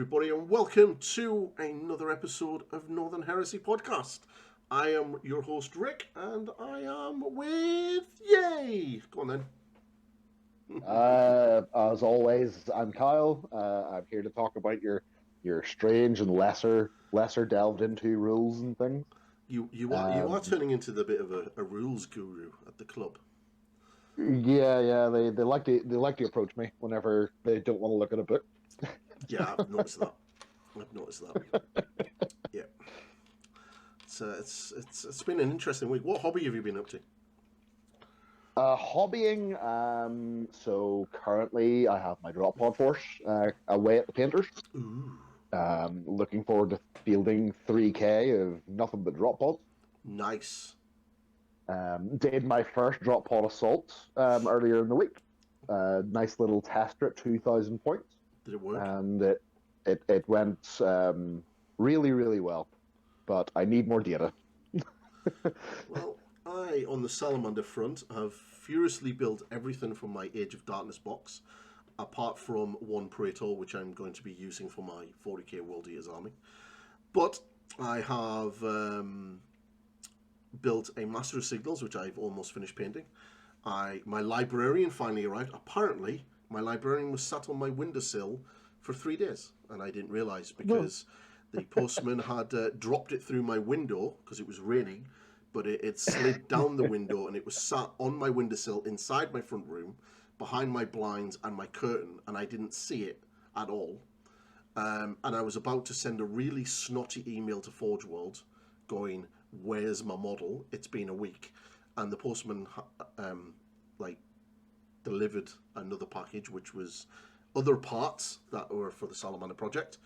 everybody, and welcome to another episode of Northern Heresy Podcast. I am your host, Rick, and I am with Yay! Go on then. As always, I'm Kyle. I'm here to talk about your strange and lesser delved into rules and things. You are turning into the bit of a rules guru at the club. Yeah. They like to approach me whenever they don't want to look at a book. Yeah, I've noticed that. Yeah. It's been an interesting week. What hobby have you been up to? Hobbying. So currently I have my drop pod force away at the painters. Ooh. Looking forward to fielding 3K of nothing but drop pods. Nice. Did my first drop pod assault earlier in the week. Nice little tester at 2,000 points. Did it work? And it went really well, but I need more data. Well, I, on the Salamander front, have furiously built everything from my Age of Darkness box, apart from one Praetor, which I'm going to be using for my 40k World Eaters army. But I have built a Master of Signals, which I've almost finished painting. My Librarian finally arrived. Apparently, my Librarian was sat on my windowsill for 3 days, and I didn't realise because the postman had dropped it through my window because it was raining, but it slid down the window and it was sat on my windowsill inside my front room, behind my blinds and my curtain, and I didn't see it at all. And I was about to send a really snotty email to Forge World going, "Where's my model? It's been a week." And the postman delivered another package, which was other parts that were for the Salamander project,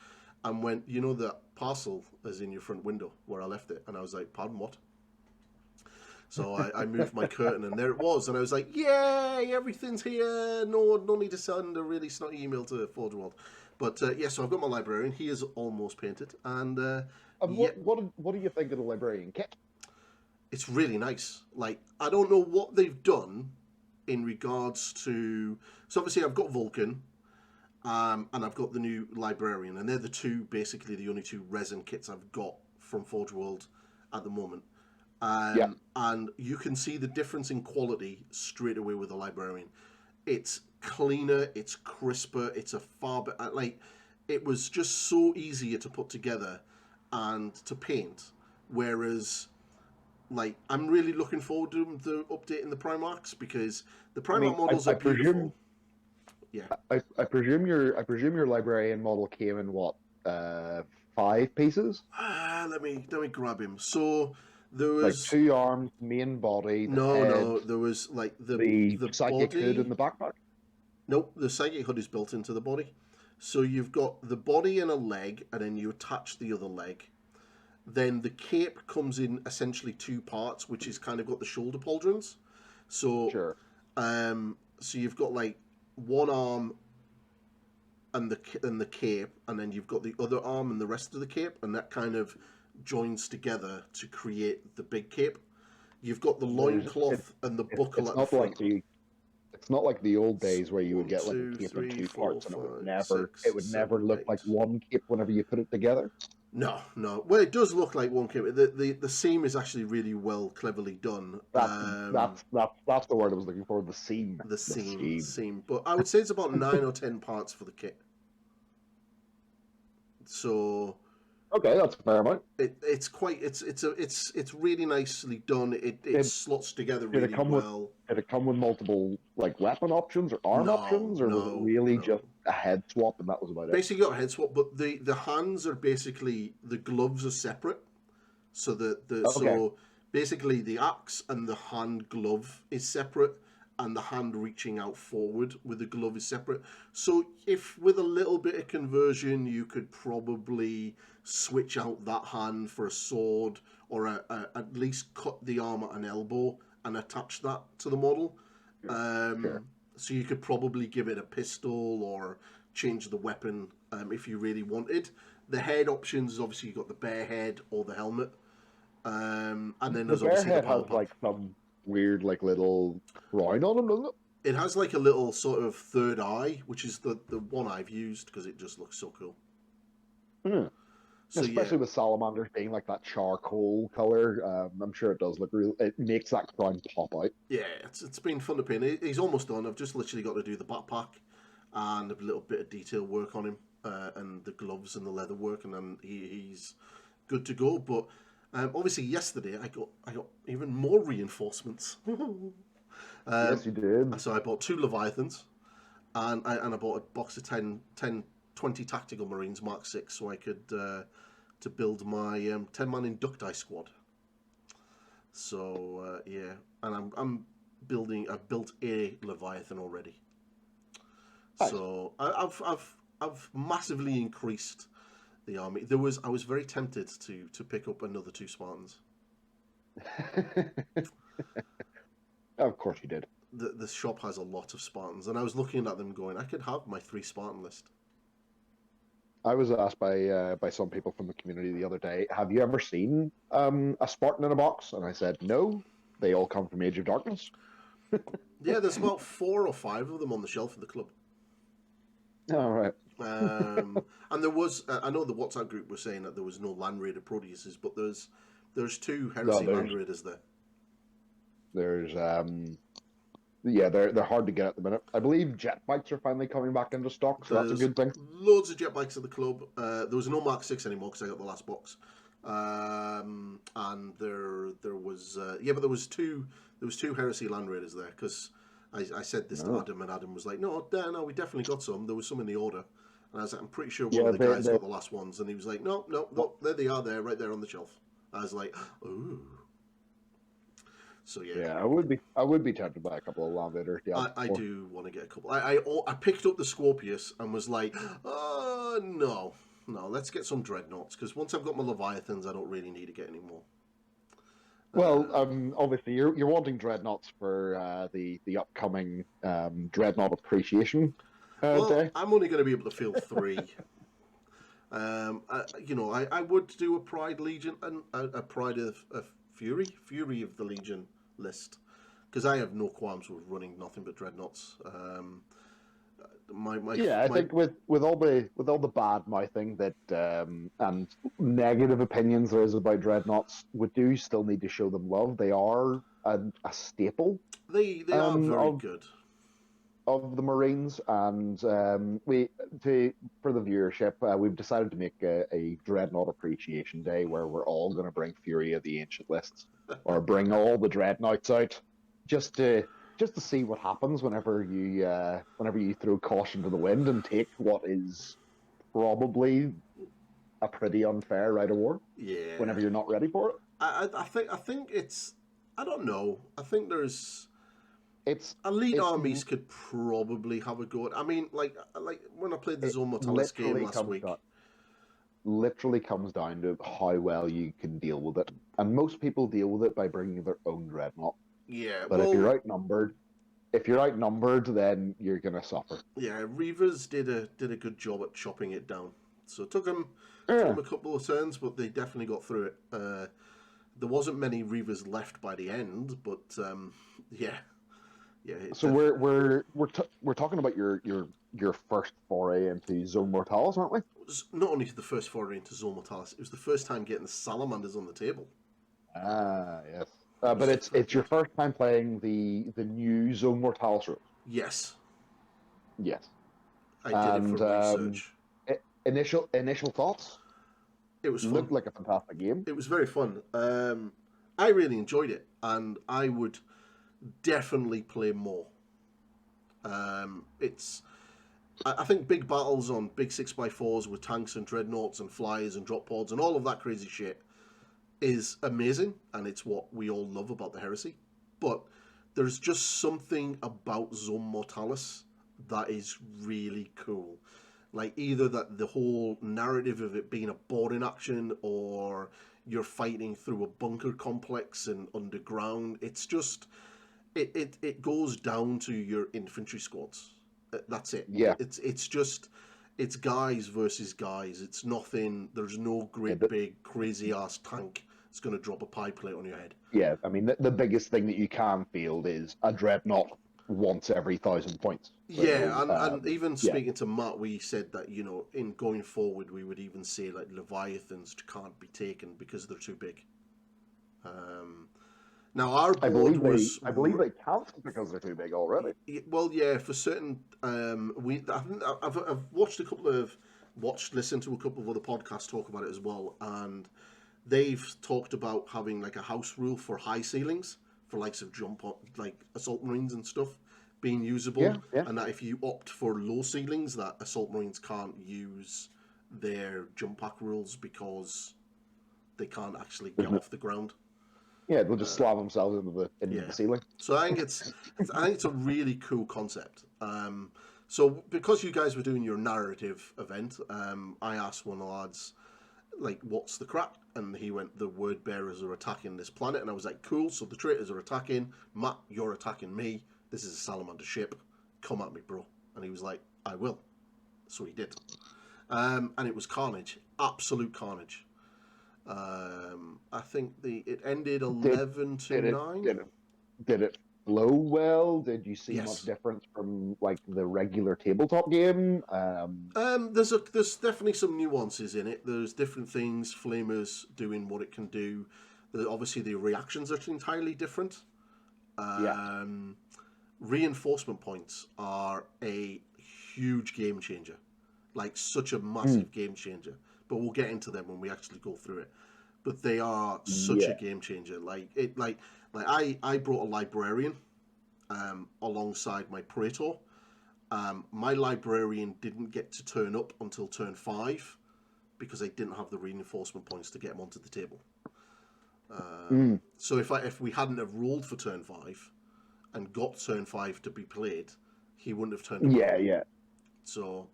and went, "You know that parcel is in your front window where I left it?" And I was like, "Pardon, what?" So I moved my curtain, and there it was. And I was like, "Yay, everything's here. No need to send a really snotty email to Forge World." But so I've got my Librarian. He is almost painted. And what do you think of the Librarian kit? It's really nice. Like, I don't know what they've done in regards to... So obviously I've got Vulcan, and I've got the new Librarian, and they're basically the only two resin kits I've got from Forge World at the moment. And you can see the difference in quality straight away with the Librarian. It's cleaner, it's crisper, it's a far better... it was just so easier to put together and to paint, whereas... I'm really looking forward to the updating the Primarchs, because the Primarch models are beautiful. I presume your Librarian model came in what, 5 pieces? Let me grab him. So there was 2 arms, main body. No, there was the psychic body... hood in the backpack. Nope, the psychic hood is built into the body. So you've got the body and a leg, and then you attach the other leg. Then the cape comes in essentially 2 parts, which is kind of got the shoulder pauldrons. So, sure. So you've got one arm and the cape, and then you've got the other arm and the rest of the cape, and that kind of joins together to create the big cape. You've got the loincloth and the buckle at the front. It's not like the old days where you would get a cape in 2 parts, and it would never look like one cape whenever you put it together. No. Well, it does look like one cape. The seam is actually really well, cleverly done. That's the word I was looking for. The seam. The seam. But I would say it's about 9 or 10 parts for the kit. So. Okay, that's a fair amount. It's really nicely done. It slots together really well. Did it come with multiple weapon options or arm options, or was it really just a head swap and that was about it? Basically got a head swap, but the hands are basically, the gloves are separate. So so basically the axe and the hand glove is separate, and the hand reaching out forward with the glove is separate. So if with a little bit of conversion you could probably switch out that hand for a sword, or at least cut the arm at an elbow and attach that to the model. Sure. So you could probably give it a pistol or change the weapon if you really wanted. The head options is obviously you've got the bear head or the helmet. And then there's obviously the power has some weird little crown on him, doesn't it? It has a little sort of third eye, which is the one I've used because it just looks so cool. Hmm. So yeah, Especially with salamanders being like that charcoal color, I'm sure it does look real. It makes that crown pop out. yeah, it's been fun to paint. He's almost done. I've just literally got to do the backpack and a little bit of detail work on him, and the gloves and the leather work, and then he's good to go. But obviously, yesterday I got even more reinforcements. Yes, you did. So I bought 2 Leviathans, and I bought a box of 20 tactical marines Mark 6, so I could to build my 10-man inducti squad. So yeah, and I'm building. I've built a Leviathan already. Nice. So I've massively increased the army. I was very tempted to pick up another 2 Spartans. Of course you did. The shop has a lot of Spartans, and I was looking at them going, I could have my 3 Spartan list. I was asked by some people from the community the other day, have you ever seen a Spartan in a box? And I said, no, they all come from Age of Darkness. Yeah, there's about 4 or 5 of them on the shelf in the club. All right. And there was, I know the WhatsApp group was saying that there was no Land Raider Proteuses, but there's 2 Heresy Land Raiders there. There's yeah, they're hard to get at the minute. I believe jet bikes are finally coming back into stock, so that's a good thing. Loads of jet bikes at the club. There was no Mark 6 anymore because I got the last box. And there was but there was two Heresy Land Raiders there because I said this to Adam, and Adam was like, no, we definitely got some. There was some in the order, and I was like, I'm pretty sure one of the guys got the last ones, and he was like, no, there they are, there, right there on the shelf. I was like, ooh. So yeah. Yeah, I would be tempted by a couple of Land Raiders. Yeah, I do want to get a couple. I picked up the Scorpius and was like, no, let's get some Dreadnoughts, because once I've got my Leviathans, I don't really need to get any more. Well, obviously you're wanting Dreadnoughts for the upcoming Dreadnought Appreciation Day. I'm only going to be able to field 3. I would do a Pride Legion and a Pride of Fury of the Legion list, because I have no qualms with running nothing but Dreadnoughts. I think with all the bad mouthing that and negative opinions there is about Dreadnoughts, we do still need to show them love. They are a staple. They are very good of the Marines, and for the viewership, we've decided to make a Dreadnought Appreciation Day where we're all going to bring Fury of the Ancient lists, or bring all the Dreadnoughts out, just to see what happens whenever you throw caution to the wind and take what is probably a pretty unfair rite of war. Yeah. Whenever you're not ready for it. I think it's, I don't know. I think there's elite armies could probably have a go at. I mean, like when I played the Zone Mortalis game last week. Literally comes down to how well you can deal with it, and most people deal with it by bringing their own Dreadnought. Yeah, but if you're outnumbered, then you're gonna suffer. Yeah, Reavers did a good job at chopping it down. So it took them a couple of turns, but they definitely got through it. There wasn't many Reavers left by the end, but yeah. So we're talking about your first foray into Zone Mortalis, aren't we? It was not only the first foray into Zone Mortalis, it was the first time getting the Salamanders on the table. Ah, yes. But it's your first time playing the new Zone Mortalis rules. Yes. Yes. I did it for research. Initial thoughts? It was fun. Looked like a fantastic game. It was very fun. I really enjoyed it, and I would definitely play more. I think big battles on big 6x4s with tanks and dreadnoughts and flyers and drop pods and all of that crazy shit is amazing, and it's what we all love about the Heresy. But there's just something about Zone Mortalis that is really cool. Like, either that the whole narrative of it being a boarding action, or you're fighting through a bunker complex and underground. It's just, it goes down to your infantry squads. That's it. Yeah. It's guys versus guys. It's nothing. There's no great big crazy ass tank that's going to drop a pie plate on your head. Yeah, I mean the biggest thing that you can field is a dreadnought. once every 1,000 points. So, yeah, and even speaking to Matt, we said that, you know, in going forward, we would even say like Leviathans can't be taken because they're too big. Now our board I believe they can't because they're too big already. well, yeah, for certain. I've watched listened to a couple of other podcasts talk about it as well, and they've talked about having like a house rule for high ceilings for likes of like assault marines and stuff being usable, and that if you opt for low ceilings, that assault marines can't use their jump pack rules because they can't actually get off the ground. Yeah, they'll just slam themselves into the ceiling. So I think it's a really cool concept. So because you guys were doing your narrative event, I asked one of the lads, like, what's the crack? And he went, the word bearers are attacking this planet. And I was like, cool, so the traitors are attacking. Matt, you're attacking me. This is a salamander ship. Come at me, bro. And he was like, I will. So he did. And it was carnage. Absolute carnage. I think it ended 11-9. Did it flow well? Did you see much difference from like the regular tabletop game? There's definitely some nuances in it. There's different things. Flamers doing what it can do. Obviously, the reactions are entirely different. Reinforcement points are a huge game changer, like such a massive game changer. But we'll get into them when we actually go through it. But they are such a game changer. I brought a librarian alongside my praetor. My librarian didn't get to turn up until turn 5 because I didn't have the reinforcement points to get him onto the table. So if we hadn't have rolled for turn 5 and got turn 5 to be played, he wouldn't have turned up. Yeah. So,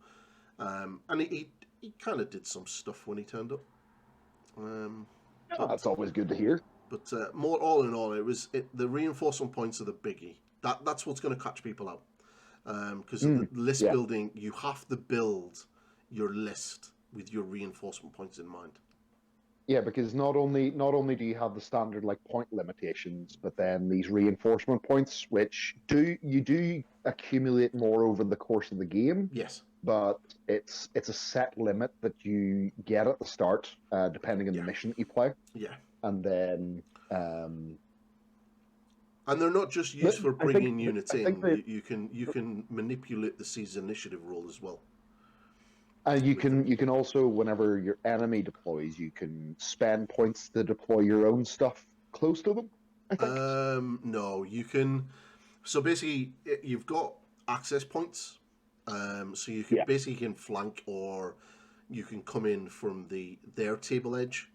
and he kind of did some stuff when he turned up. That's always good to hear. But more all in all, the reinforcement points are the biggie. That's what's going to catch people out. Because the list building, you have to build your list with your reinforcement points in mind. Yeah, because not only do you have the standard like point limitations, but then these reinforcement points, which you do accumulate more over the course of the game. Yes. But it's a set limit that you get at the start, depending on the mission that you play. Yeah. And then. And they're not just used for bringing units in. You can manipulate the siege initiative roll as well. And you can also, whenever your enemy deploys, you can spend points to deploy your own stuff close to them, I think. No, you can. So basically, you've got access points. So you can basically flank, or you can come in from their table edge,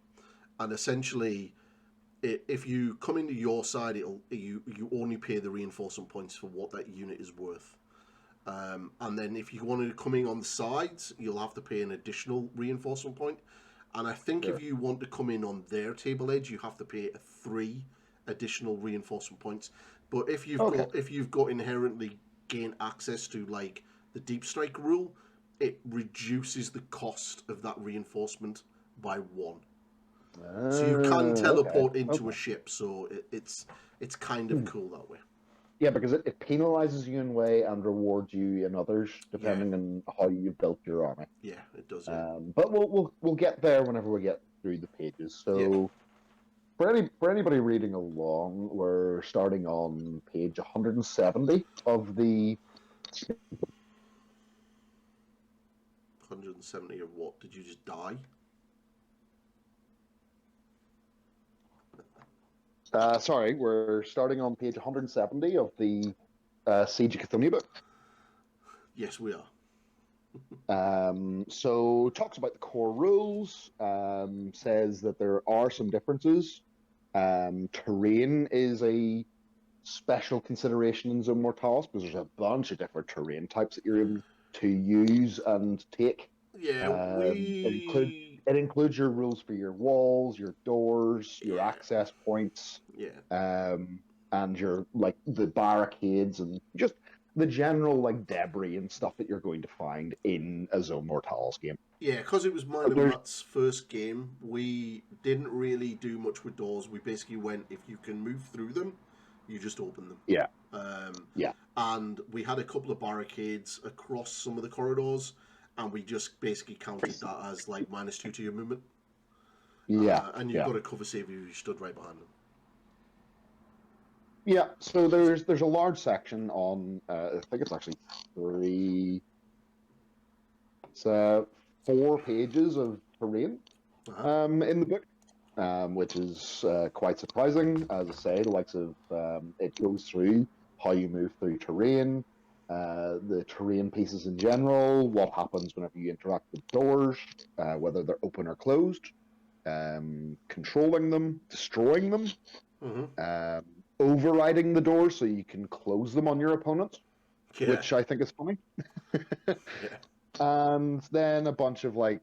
and essentially, if you come into your side, you only pay the reinforcement points for what that unit is worth. And then if you wanted to come in on the sides, you'll have to pay an additional reinforcement point. And I think if you want to come in on their table edge, you have to pay 3 additional reinforcement points. But if you've got inherently gain access to like the deep strike rule, it reduces the cost of that reinforcement by 1. So you can teleport into a ship. So it's kind of cool that way. Yeah, because it penalizes you in way and rewards you in others, depending on how you built your army. Yeah, it does. But we'll get there whenever we get through the pages. So for anybody reading along, we're starting on page 170 of the. 170 of what? Did you just die? Sorry, we're starting on page 170 of the Siege of Cthonia book. Yes, we are. So talks about the core rules, says that there are some differences. Terrain is a special consideration in Zone Mortalis because there's a bunch of different terrain types that you're able to use and take. Yeah, it includes your rules for your walls, your doors, your access points, and your like the barricades and just the general like debris and stuff that you're going to find in a Zone Mortalis game. Yeah, because it was mine and Matt's first game, we didn't really do much with doors. We basically went, if you can move through them, You just open them. Yeah. Yeah. And we had a couple of barricades across some of the corridors, and we just basically counted that as like -2 to your movement. Yeah. And you've got to cover save if you stood right behind them. Yeah, so there's a large section on, I think it's actually it's 4 pages of terrain in the book, which is quite surprising. As I say, the likes of it goes through how you move through terrain, the terrain pieces in general, what happens whenever you interact with doors, whether they're open or closed, controlling them, destroying them. Overriding the doors so you can close them on your opponent, which I think is funny. And then a bunch of like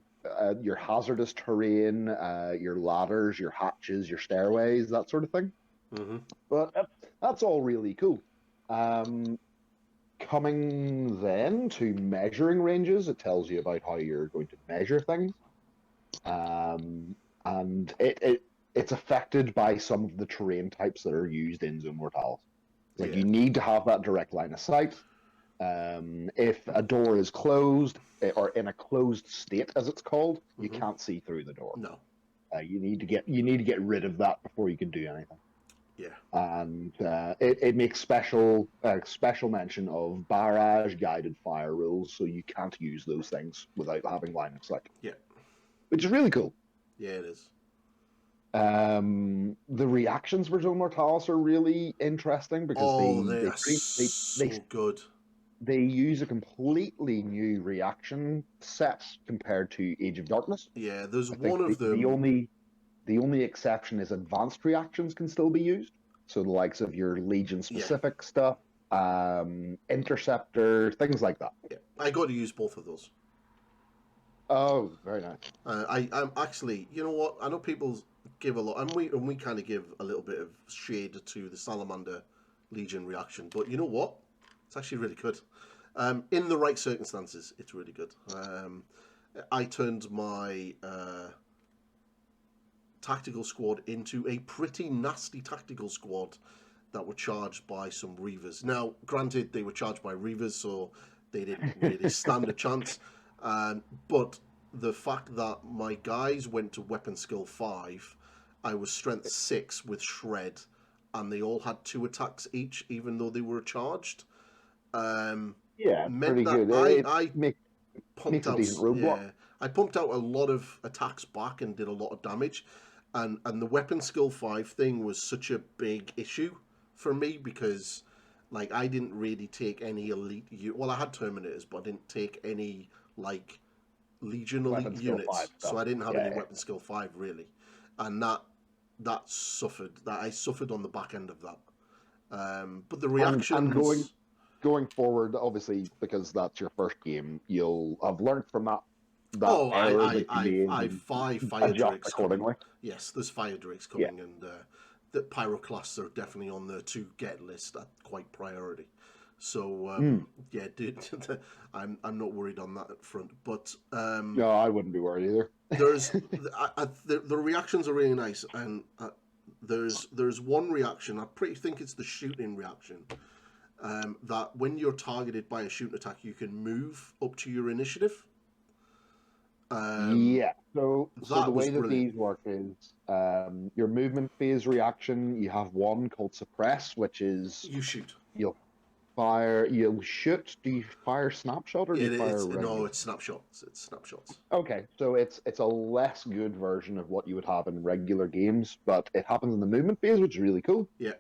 your hazardous terrain, your ladders, your hatches, your stairways, that sort of thing. But that's all really cool. Coming then to measuring ranges, it tells you about how you're going to measure things. And it's affected by some of the terrain types that are used in Zone Mortalis. Like you need to have that direct line of sight. If a door is closed or in a closed state, as it's called, you can't see through the door. No. You need to get rid of that before you can do anything. Yeah. And it makes special mention of barrage guided fire rules, so you can't use those things without having line of sight. Yeah. Which is really cool. Yeah, it is. The reactions for Zone Mortalis are really interesting because they are so good. They use a completely new reaction set compared to Age of Darkness. Yeah, there's one of them. The only exception is advanced reactions can still be used. So the likes of your Legion specific stuff, Interceptor, things like that. Yeah, I got to use both of those. Oh, very nice. I'm actually, you know what? I know people give a lot, and we kind of give a little bit of shade to the Salamander Legion reaction, but you know what? It's actually really good. In the right circumstances, it's really good. I turned my tactical squad into a pretty nasty tactical squad that were charged by some Reavers. Now, granted, they were charged by Reavers, so they didn't really stand a chance. But the fact that my guys went to weapon skill 5, I was strength 6 with shred, and they all had 2 attacks each, even though they were charged. Pretty good. I pumped out. Yeah, I pumped out a lot of attacks back and did a lot of damage, and the weapon skill 5 thing was such a big issue for me because, like, I didn't really take any elite. Well, I had Terminators, but I didn't take any like Legion elite units, so I didn't have any weapon skill 5 really, and that suffered. That I suffered on the back end of that. But the reactions. And going forward, obviously, because that's your first game, you'll have learned from that. I 5 fire drakes accordingly. Coming. Yes, there's fire drakes coming, and the pyroclasts are definitely on the to get list at quite priority. So yeah, dude, I'm not worried on that front. But no, I wouldn't be worried either. There's the reactions are really nice, and there's one reaction. I think it's the shooting reaction. That when you're targeted by a shooting attack, you can move up to your initiative. So the way that these work is your movement phase reaction. You have one called suppress, which is you shoot. You'll shoot. Do you fire snapshot or do you fire regular? No, it's snapshots. It's snapshots. Okay, so it's a less good version of what you would have in regular games, but it happens in the movement phase, which is really cool. Yeah.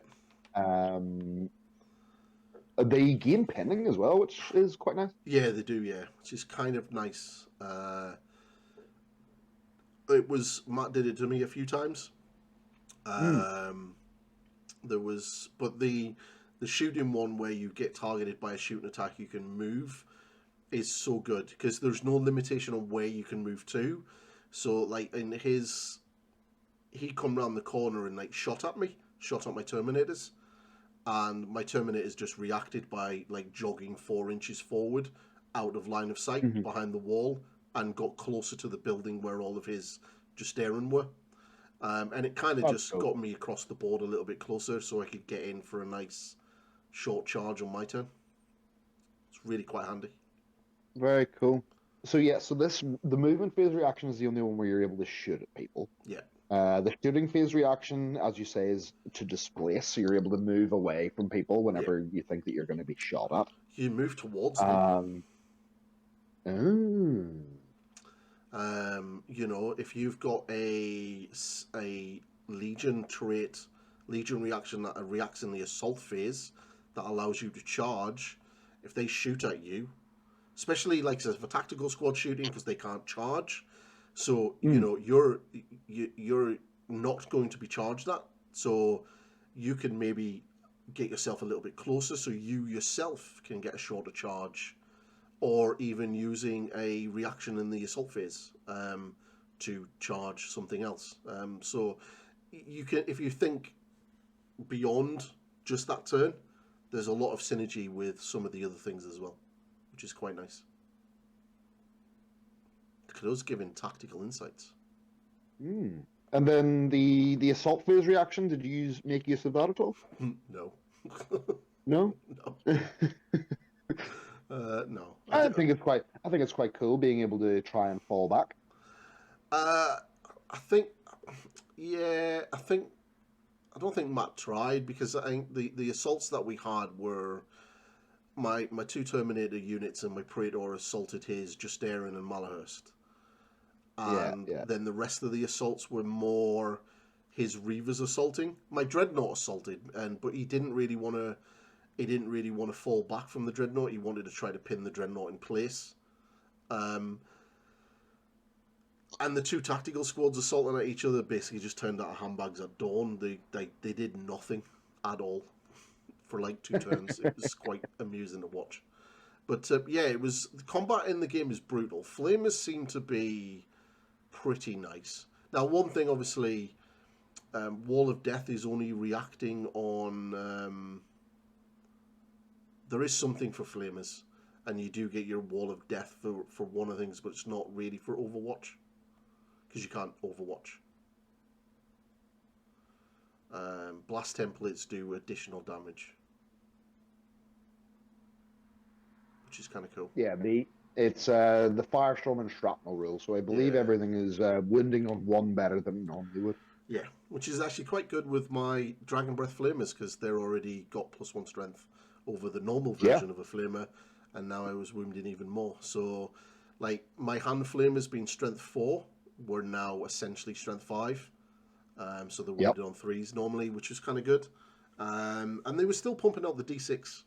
They gain pinning as well, which is quite nice. Yeah, they do. Yeah, which is kind of nice. Matt did it to me a few times. There was, but the shooting one where you get targeted by a shooting attack, you can move, is so good because there's no limitation on where you can move to. So like in his, he come round the corner and like shot at my Terminators, and my Terminators just reacted by like jogging 4 inches forward out of line of sight behind the wall and got closer to the building where all of his Justarin were. And it kind of That's just cool. got me across the board a little bit closer so I could get in for a nice short charge on my turn. It's really quite handy. Very cool. So yeah, the movement phase reaction is the only one where you're able to shoot at people. Yeah. The shooting phase reaction, as you say, is to displace, so you're able to move away from people Yeah. whenever you think that you're going to be shot at. You move towards them. Oh. If you've got a Legion trait, Legion reaction that reacts in the assault phase that allows you to charge, if they shoot at you, especially like for tactical squad shooting because they can't charge, so you're not going to be charged at, so you can maybe get yourself a little bit closer so you yourself can get a shorter charge, or even using a reaction in the assault phase to charge something else. So you can, if you think beyond just that turn, there's a lot of synergy with some of the other things as well, which is quite nice. Look at us giving tactical insights. And then the assault phase reaction, did you make use of that at all? No. No? No. No. I think it's quite cool being able to try and fall back. I don't think Matt tried, because I think the assaults that we had were my two Terminator units and my Praetor assaulted his Justarian and Malahurst. And then the rest of the assaults were more his Reavers assaulting. My Dreadnought assaulted, but he didn't really want to fall back from the Dreadnought. He wanted to try to pin the Dreadnought in place. And the two tactical squads assaulting at each other basically just turned out of handbags at dawn. They did nothing at all for like 2 turns. It was quite amusing to watch. But the combat in the game is brutal. Flamers seem to be pretty nice. Now, one thing, obviously, Wall of Death is only reacting on... there is something for Flamers, and you do get your Wall of Death for one of the things, but it's not really for Overwatch, because you can't Overwatch. Blast templates do additional damage, which is kind of cool. Yeah, it's the Firestorm and Shrapnel rule, so I believe everything is wounding on 1 better than it normally would. Yeah, which is actually quite good with my Dragon Breath Flamers, because they're already got +1 strength over the normal version of a Flamer, and now I was wounding even more. So, like, my Hand Flamers being strength 4 were now essentially strength 5. So they're wounded on 3s normally, which was kind of good. And they were still pumping out the D6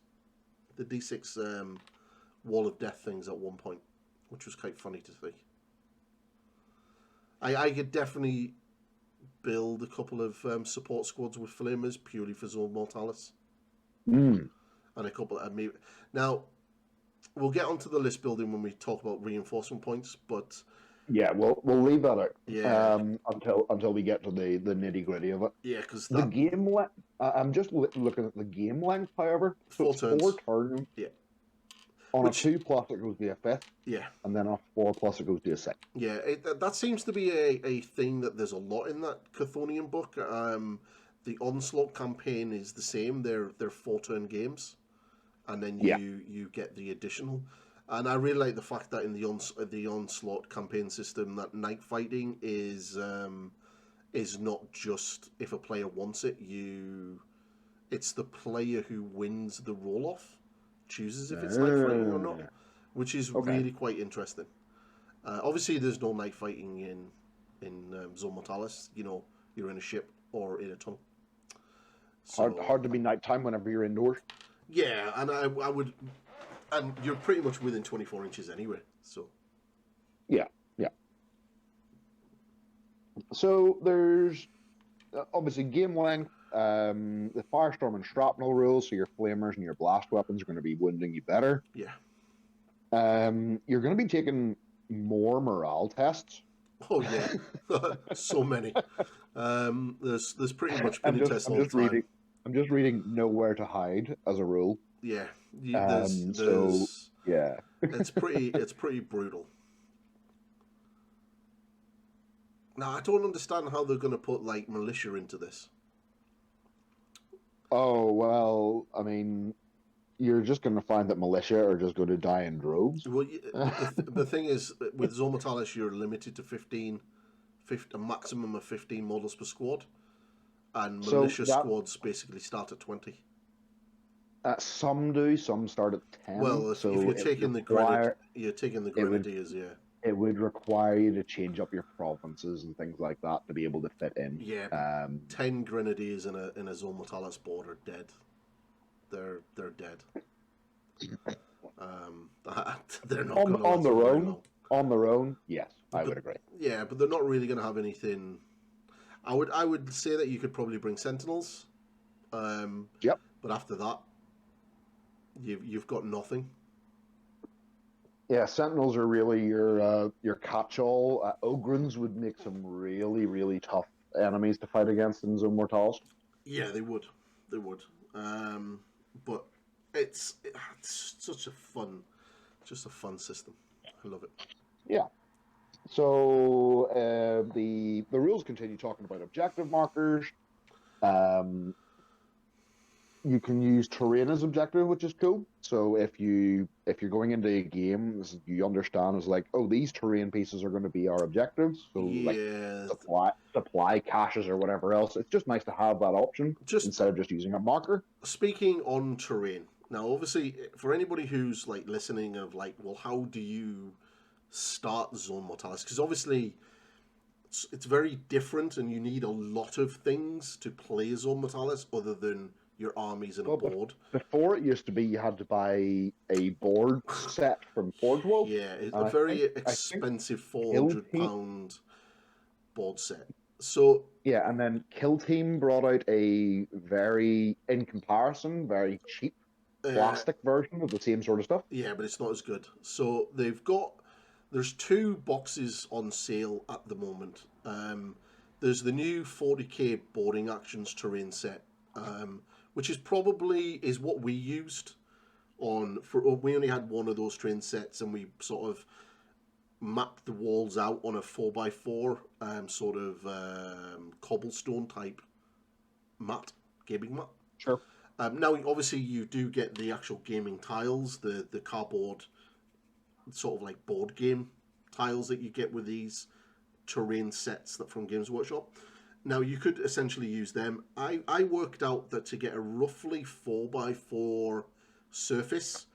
Wall of Death things at one point, which was quite funny to see. I could definitely build a couple of support squads with Flamers purely for Zone Mortalis. And a couple of maybe. Now, we'll get onto the list building when we talk about reinforcement points, but yeah, we'll leave that out. Yeah. Until we get to the nitty gritty of it. Yeah, because the game length. I'm just looking at the game length. However, so 4 it's turns. 4 turns. Yeah. On a 2+ it goes to a 5th. Yeah. And then on a 4+ it goes to a 6th. Yeah, that seems to be a thing that there's a lot in that Chthonian book. The Onslaught campaign is the same. They're 4-turn games, and then you get the additional. And I really like the fact that in the Onslaught campaign system, that night fighting is not just if a player wants it. It's the player who wins the roll off chooses if it's night fighting or not, which is really quite interesting. Obviously, there's no night fighting in Zone Mortalis. You're in a ship or in a tunnel. So, hard to be nighttime whenever you're indoors. Yeah, and I would, and you're pretty much within 24 inches anyway. So yeah. So there's obviously game length. The Firestorm and Shrapnel rules, so your Flamers and your blast weapons are going to be wounding you better. Yeah. You're going to be taking more morale tests. Oh yeah, so many. There's pretty much mini tests all the time. I'm just reading Nowhere to Hide as a rule. Yeah. Yeah. It's pretty brutal. Now, I don't understand how they're going to put like militia into this. Oh, well, I mean, you're just going to find that militia are just going to die in droves. Well, the thing is, with Zone Mortalis, you're limited to 15, a maximum of 15 models per squad, and So militia that squads basically start at 20. some do, some start at 10. Well, if So you're taking you're taking the it would grenadiers, yeah, it would require you to change up your provinces and things like that to be able to fit in. yeah. 10 grenadiers in a Zone Mortalis board are dead. They're dead. Um, they're not going to on last their very own. long. On their own, yes, I But would agree. yeah, but they're not really going to have anything. I would say that you could probably bring Sentinels, Yep. but after that, you've got nothing. Yeah, Sentinels are really your catch-all. Ogrins would make some really, really tough enemies to fight against in Zone Mortalis. Yeah, they would. They would. But it's such a fun, just a fun system. I love it. Yeah. So the rules continue talking about objective markers. You can use terrain as objective, which is cool. So if you're going into a game, you understand as like, oh, these terrain pieces are going to be our objectives. So like Yeah, supply caches or whatever else. It's just nice to have that option just instead of just using a marker. speaking on terrain. Now, obviously, for anybody who's like listening, of like, well, how do you start Zone Mortalis? Because obviously, it's very different, and you need a lot of things to play Zone Mortalis other than your armies and a board. Before it used to be you had to buy a board set from Forge World. Yeah, it's a very expensive £400 board set. So yeah, and then Kill Team brought out a in comparison, very cheap plastic version of the same sort of stuff. Yeah, but it's not as good. So there's 2 boxes on sale at the moment. There's the new 40k boarding actions terrain set, which is what we used we only had one of those terrain sets, and we sort of mapped the walls out on a 4x4 sort of cobblestone type gaming mat. Sure. Now, obviously, you do get the actual gaming tiles, the cardboard sort of like board game tiles that you get with these terrain sets that from Games Workshop. Now, you could essentially use them. I worked out that to get a roughly 4x4 surface,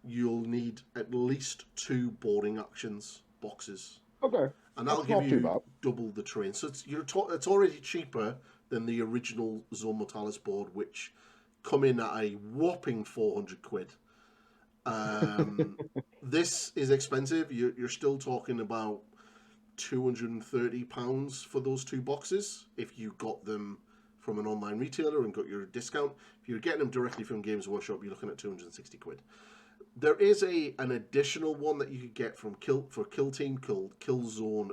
you'll need at least 2 boarding actions boxes. Okay. And that'll give you double the terrain. So it's already cheaper than the original Zone Mortalis board, which come in at a whopping 400 quid. This is expensive. You're still talking about £230 for those 2 boxes if you got them from an online retailer and got your discount. If you're getting them directly from Games Workshop, you're looking at 260 quid. There is an additional one that you could get from Kill Team called Killzone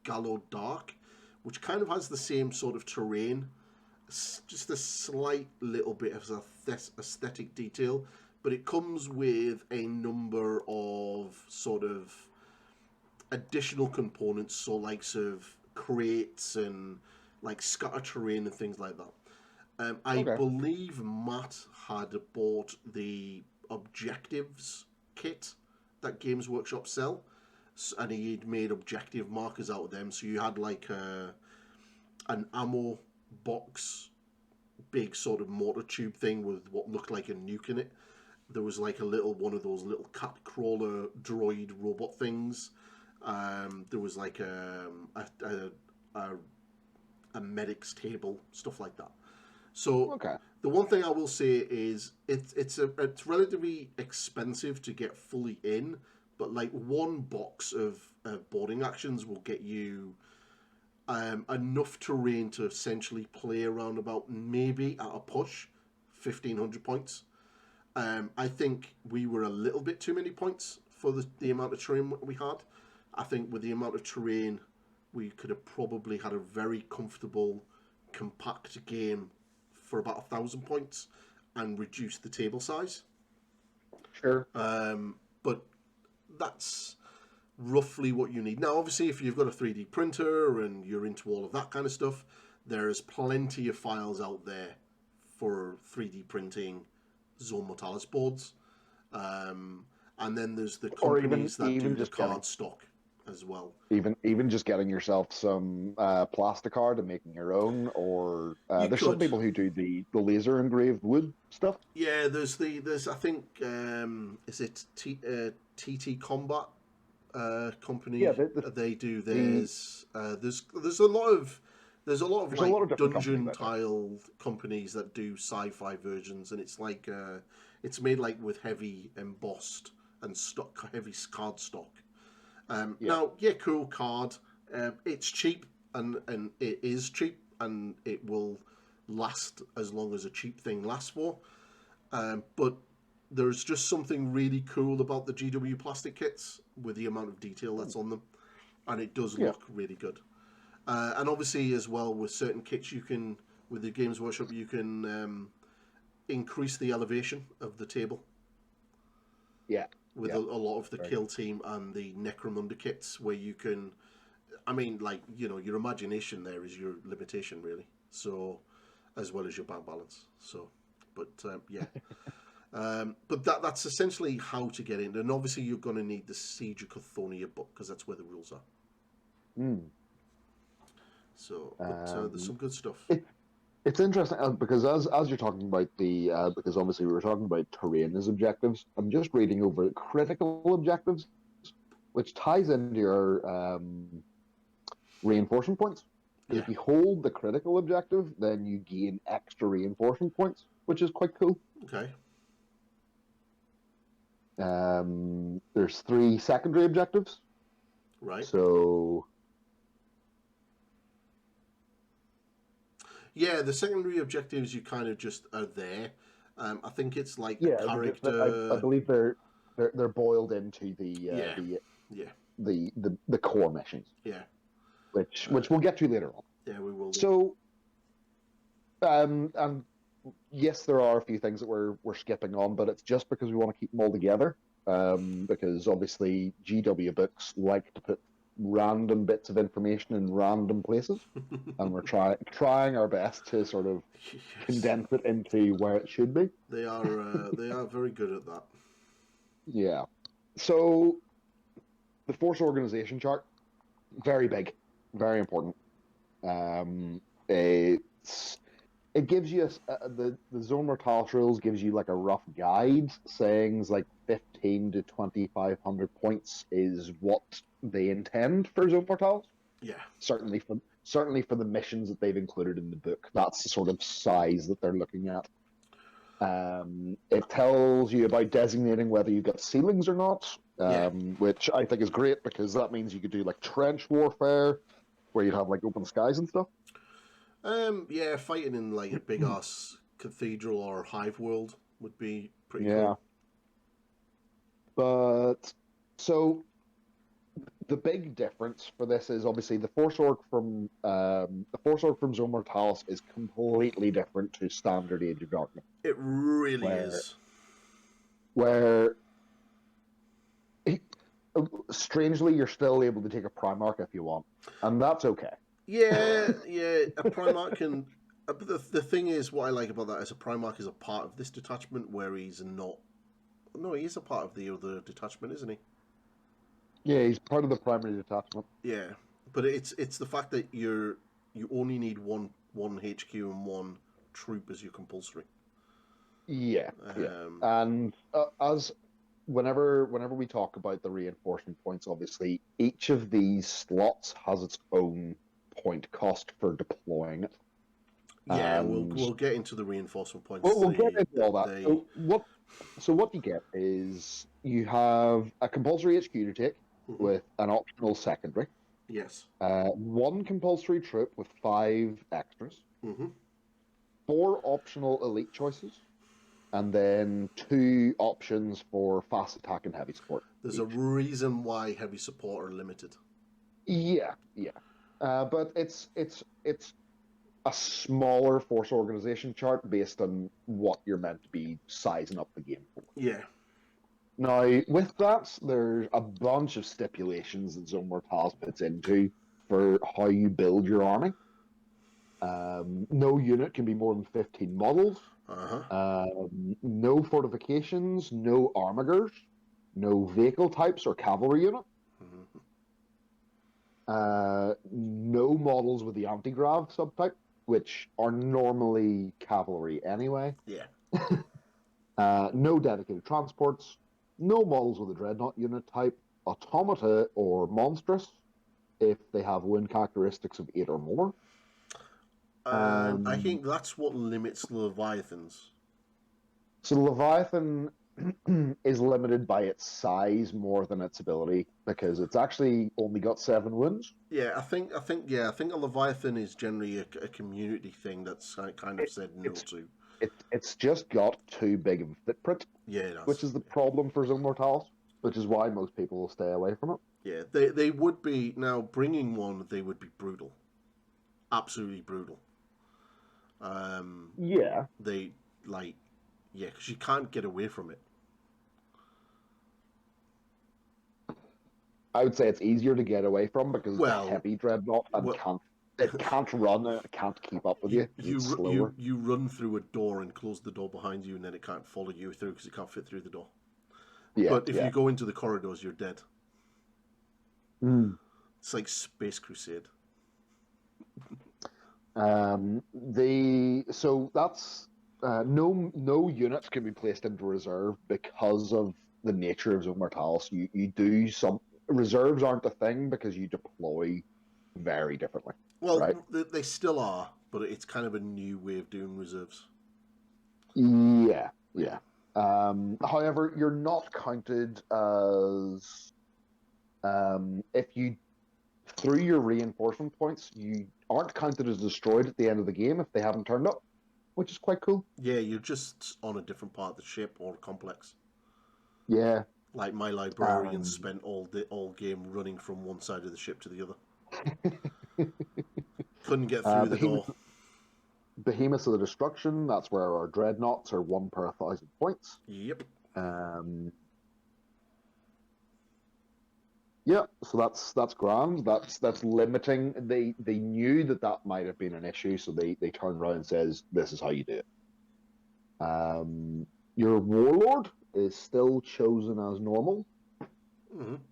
Gallo Dark, which kind of has the same sort of terrain, just a slight little bit of aesthetic detail, but it comes with a number of sort of additional components, so likes of crates and like scatter terrain and things like that. I believe Matt had bought the objectives kit that Games Workshop sell, and he'd made objective markers out of them. So you had like an ammo box, big sort of mortar tube thing with what looked like a nuke in it. There was like one of those little cat crawler droid robot things. There was like a medic's table, stuff like that. So the one thing I will say is it's relatively expensive to get fully in, but like 1 box of boarding actions will get you enough terrain to essentially play around about, maybe at a push, 1,500 points. I think we were a little bit too many points for the amount of terrain we had. I think with the amount of terrain, we could have probably had a very comfortable, compact game for about 1,000 points and reduce the table size. Sure. But that's roughly what you need. Now, obviously, if you've got a 3D printer and you're into all of that kind of stuff, there's plenty of files out there for 3D printing Zone Mortalis boards. And then there's the companies that do the card stock as well. Even just getting yourself some plasticard and making your own, or there's some people who do the laser engraved wood stuff. Yeah, there's I think is it TT Combat company? Yeah, they do theirs. There's a lot of like dungeon tiled companies that do sci-fi versions, and it's like it's made like with heavy embossed and heavy card stock. Now, cool card. It's cheap, and it is cheap, and it will last as long as a cheap thing lasts for. But there's just something really cool about the GW plastic kits with the amount of detail that's on them, and it does look really good. And obviously, as well, with certain kits, with the Games Workshop, you can increase the elevation of the table. Yeah. With a lot of the Kill Team and the Necromunda kits, where you can, your imagination there is your limitation, really. So, as well as your bank balance. So, but but that's essentially how to get in. And obviously, you're going to need the Siege of Chthoniya book, because that's where the rules are. So, there's some good stuff. It's interesting because as you're talking about because obviously we were talking about terrain as objectives. I'm just reading over critical objectives, which ties into your reinforcement points. If you hold the critical objective, then you gain extra reinforcement points, which is quite cool. Okay. There's 3 secondary objectives. Right. So. Yeah, the secondary objectives you kind of just are there. I think it's like the character. I believe they're boiled into the core missions. Yeah. Which we'll get to later on. Yeah, we will. So, and yes, there are a few things that we're skipping on, but it's just because we want to keep them all together. Because obviously GW books like to put random bits of information in random places, and we're trying our best to sort of condense it into where it should be. They are very good at that. Yeah. So the force organization chart, very big, very important. It gives you the Zone Mortalis rules gives you like a rough guide, saying like 15 to 2,500 points is what they intend for Zone Mortalis. Yeah. Certainly for the missions that they've included in the book, that's the sort of size that they're looking at. It tells you about designating whether you've got ceilings or not, which I think is great because that means you could do like trench warfare, where you'd have like open skies and stuff. Fighting in like a big ass cathedral or hive world would be pretty cool. But so the big difference for this is obviously the Force Org from Zone Mortalis is completely different to standard Age of Darkness. It really is. Where strangely you're still able to take a Primarch if you want, and that's okay. Yeah, a Primarch can. But the thing is, what I like about that is a Primarch is a part of this detachment, where he's not. No, he is a part of the other detachment, isn't he? Yeah, he's part of the primary detachment. Yeah, but it's the fact that you only need one HQ and one troop as your compulsory. Yeah, and as whenever we talk about the reinforcement points, obviously each of these slots has its own point cost for deploying it. Yeah, we'll get into the reinforcement points. We'll get into all that. So what you get is you have a compulsory HQ to take with an optional secondary. Yes. 1 compulsory troop with 5 extras. 4 optional elite choices. And then 2 options for fast attack and heavy support. There's a reason why heavy support are limited. Yeah. But it's a smaller force organization chart based on what you're meant to be sizing up the game for. Yeah. Now, with that, there's a bunch of stipulations that Zone Mortalis puts into for how you build your army. No unit can be more than 15 models. No fortifications, no armigers, no vehicle types or cavalry unit. No models with the anti-grav subtype, which are normally cavalry anyway. Yeah. No dedicated transports, no models with a dreadnought unit type, automata or monstrous, if they have wound characteristics of 8 or more. I think that's what limits the Leviathans. So the Leviathan is limited by its size more than its ability, because it's actually only got 7 wounds. Yeah, I think a Leviathan is generally a community thing that's kind of said no to. It's just got too big of a footprint. Yeah, it has. Which is the problem for Zone Mortalis, which is why most people will stay away from it. Yeah, they would be, now bringing one, they would be brutal. Absolutely brutal. Yeah. They, because you can't get away from it. I would say it's easier to get away from because it's a heavy dreadnought and it can't run and it can't keep up with you. You run through a door and close the door behind you, and then it can't follow you through because it can't fit through the door. Yeah, but if you go into the corridors, you're dead. It's like Space Crusade. So that's no units can be placed into reserve because of the nature of Zone Mortalis. You do some reserves aren't a thing because you deploy very differently. Well, right? They still are, but it's kind of a new way of doing reserves. Yeah. However, you're not counted as if you through your reinforcement points, you aren't counted as destroyed at the end of the game if they haven't turned up, which is quite cool. Yeah, you're just on a different part of the ship or complex. Yeah. Like my librarian spent all game running from one side of the ship to the other. Couldn't get through the door. Behemoths of the Destruction, that's where our dreadnoughts are 1 per 1,000 points. Yep. Yeah, so that's grand. That's limiting. They knew that might have been an issue, so they turned around and says, this is how you do it. Your warlord is still chosen as normal.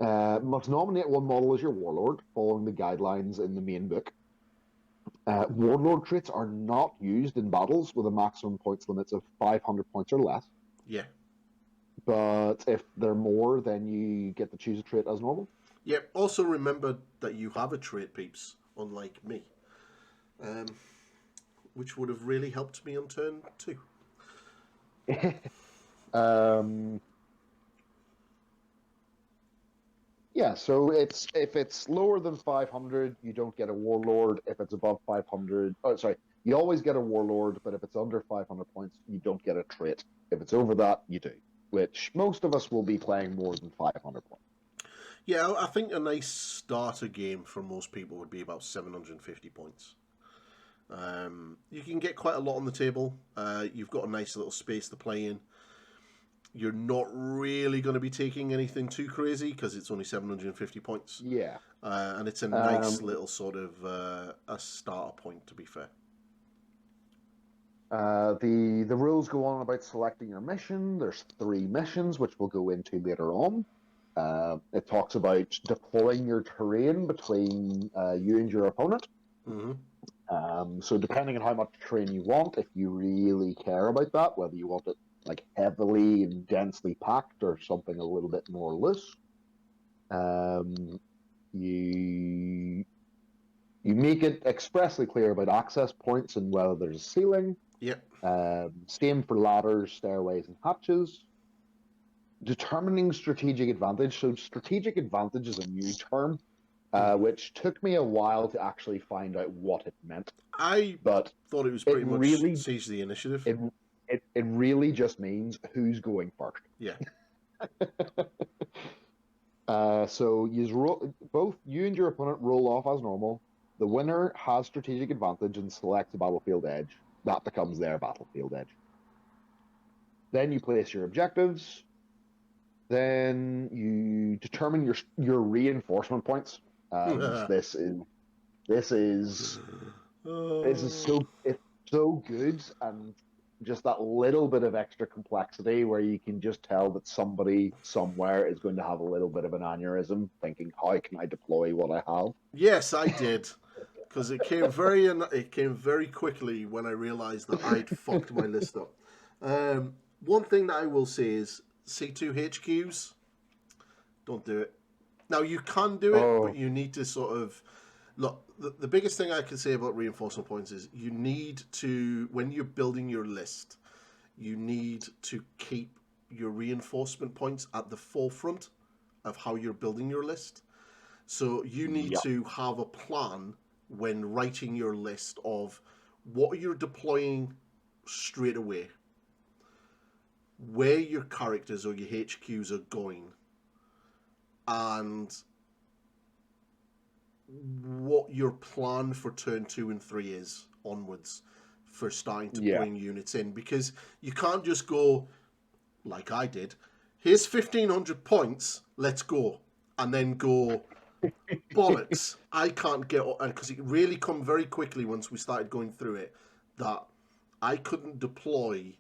Must nominate 1 model as your warlord, following the guidelines in the main book. Warlord traits are not used in battles with a maximum points limits of 500 points or less. Yeah. But if they're more, then you get to choose a trait as normal. Yeah, also remember that you have a trait, peeps, unlike me. Which would have really helped me on turn 2. Yeah, so if it's lower than 500, you don't get a warlord. If it's above 500, you always get a warlord, but if it's under 500 points, you don't get a trait. If it's over that, you do, which most of us will be playing more than 500 points. Yeah, I think a nice starter game for most people would be about 750 points. You can get quite a lot on the table. You've got a nice little space to play in. You're not really going to be taking anything too crazy because it's only 750 points. Yeah. And it's a nice little sort of a starter point, to be fair. The rules go on about selecting your mission. There's 3 missions, which we'll go into later on. It talks about deploying your terrain between you and your opponent. So depending on how much terrain you want, if you really care about that, whether you want it like heavily and densely packed or something a little bit more loose, you make it expressly clear about access points and whether there's a ceiling. Yep. Same for ladders, stairways, and hatches. Determining strategic advantage. So strategic advantage is a new term, which took me a while to actually find out what it meant. I thought it was pretty much really, seize the initiative. It really just means who's going first. Yeah. So both you and your opponent roll off as normal. The winner has strategic advantage and selects a battlefield edge. That becomes their battlefield edge. Then you place your objectives. Then you determine your reinforcement points, and this is Oh. it's so good, and just that little bit of extra complexity where you can just tell that somebody somewhere is going to have a little bit of an aneurysm, thinking, "How can I deploy what I have?" Yes, I did, because it came very quickly when I realised that I'd fucked my list up. One thing that I will say is C2 HQs, don't do it. Now you can do it, but Oh, you need to sort of look. The biggest thing I can say about reinforcement points is you need to, when you're building your list, you need to keep your reinforcement points at the forefront of how you're building your list. So you need yeah, to have a plan when writing your list of what you're deploying straight away, where your characters or your HQs are going, and what your plan for turn 2 and 3 is onwards for starting to yeah. bring units in. Because you can't just go, like I did, here's 1,500 points, let's go. And then go, bollocks, I can't get, because it really come very quickly once we started going through it, that I couldn't deploy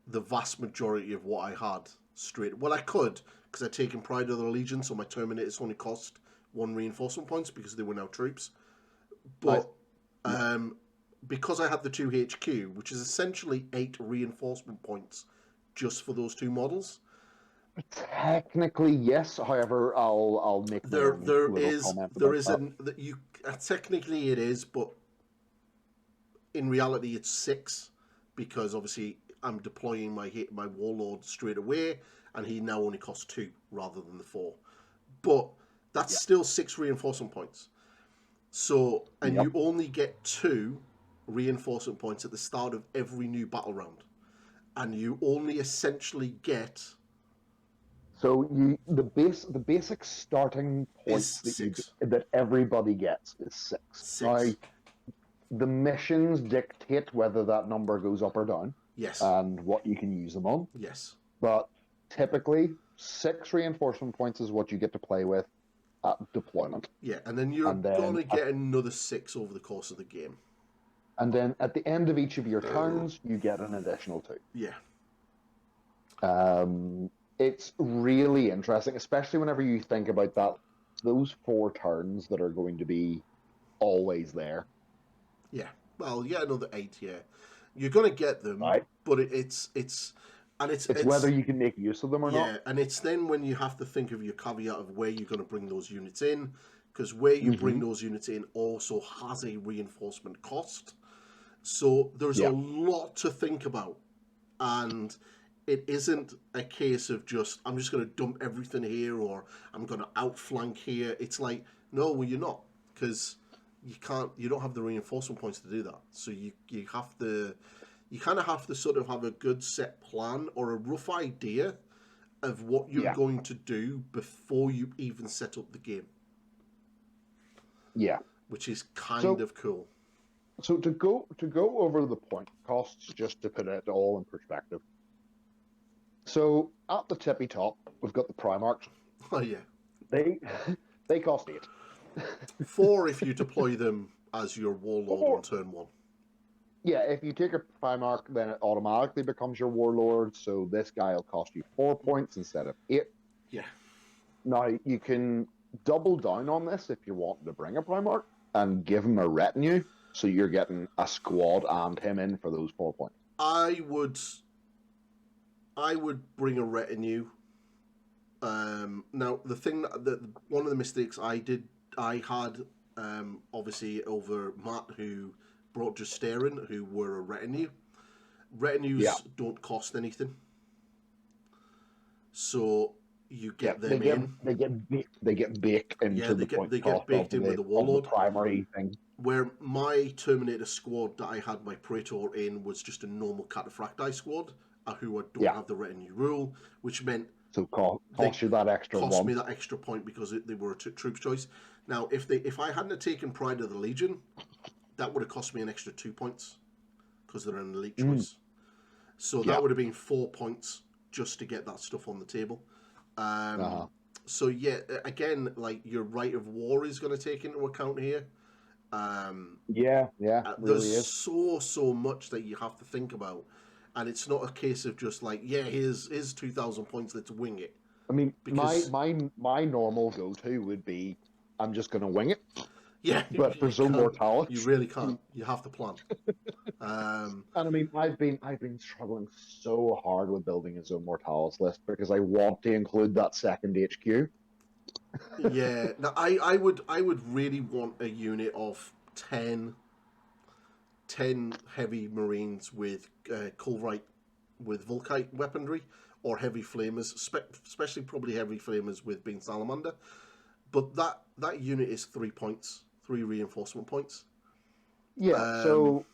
the vast majority of what I had straight. Well, I could, because I'd taken Pride of the Legion, so my Terminators only cost 1 reinforcement points because they were now troops. Nice. But because I had the 2 HQ, which is essentially 8 reinforcement points just for those 2 models, Technically, yes. However, I'll make my own little comment there about is that. an that you technically it is, but in reality it's 6 because obviously I'm deploying my warlord straight away, and he now only costs 2 rather than the 4. But that's Yeah. still 6 reinforcement points. So, and Yep. you only get 2 reinforcement points at the start of every new battle round, and you only essentially get So the basic starting is points six. that everybody gets is 6. Now, 6. the missions dictate whether that number goes up or down Yes. and what you can use them on. Yes. But typically, 6 reinforcement points is what you get to play with at deployment. Yeah, and then you're And then gonna get another 6 over the course of the game. at the end of each of your turns, you get an additional 2. Yeah. It's really interesting, especially whenever you think about those 4 turns that are going to be always there. Yeah. Well, yeah, another 8. Yeah, you're gonna get them, Right. but it's and It's whether you can make use of them or not. yeah, and it's then when you have to think of your caveat of where you're going to bring those units in, because where you bring Hmm. those units in also has a reinforcement cost. So there's a Yeah, lot to think about, and it isn't a case of just I'm just going to dump everything here or I'm going to outflank here. It's like no, well you're not, because you don't have the reinforcement points to do that. So you have to you kind of have to sort of have a good set plan or a rough idea of what you're yeah, going to do before you even set up the game, yeah. which is kind So, of cool. to go over the point costs, just to put it all in perspective. So at the tippy top, we've got the Primarchs. Oh yeah, They they cost 8. 4 if you deploy them as your warlord on Or turn 1. yeah, if you take a Primarch, then it automatically becomes your Warlord. So this guy will cost you 4 points instead of 8. Yeah, Now you can double down on this if you're wanting to bring a Primarch and give him a retinue, so you're getting a squad and him in for those 4 points. I would bring a retinue. Now the thing that one of the mistakes I had obviously over Matt, who brought Justarin, who were a retinue. Yeah, Retinues don't cost anything, so you yeah, get them in. they get baked Yeah, into the point they get cost of baked in with the the warlord. primary thing. Where my Terminator squad that I had my Praetor in was just a normal Cataphracti squad, who I don't Yeah, have the retinue rule, which meant so they cost you that extra cost one. me that extra point because they were a troops choice. Now, if I hadn't have taken Pride of the Legion, that would have cost me an extra 2 points because they're an elite Mm, choice. So that yeah, would have been 4 points just to get that stuff on the table. So yeah, again, like your right of war is going to take into account here. Yeah, There's really is. so much that you have to think about, and it's not a case of just like, yeah, here's 2,000 points, let's wing it. I mean, Because my normal go-to would be, I'm just going to wing it. yeah, But for you Zone can't, Mortalis, you really can't. You have to plan. and I mean, I've been struggling so hard with building a Zone Mortalis list because I want to include that second HQ. Yeah, now I would really want a unit of 10 heavy marines with Kulrite with Volkite weaponry, or heavy flamers, especially probably heavy flamers with being Salamander. But that unit is 3 points, 3 reinforcement points. Yeah, so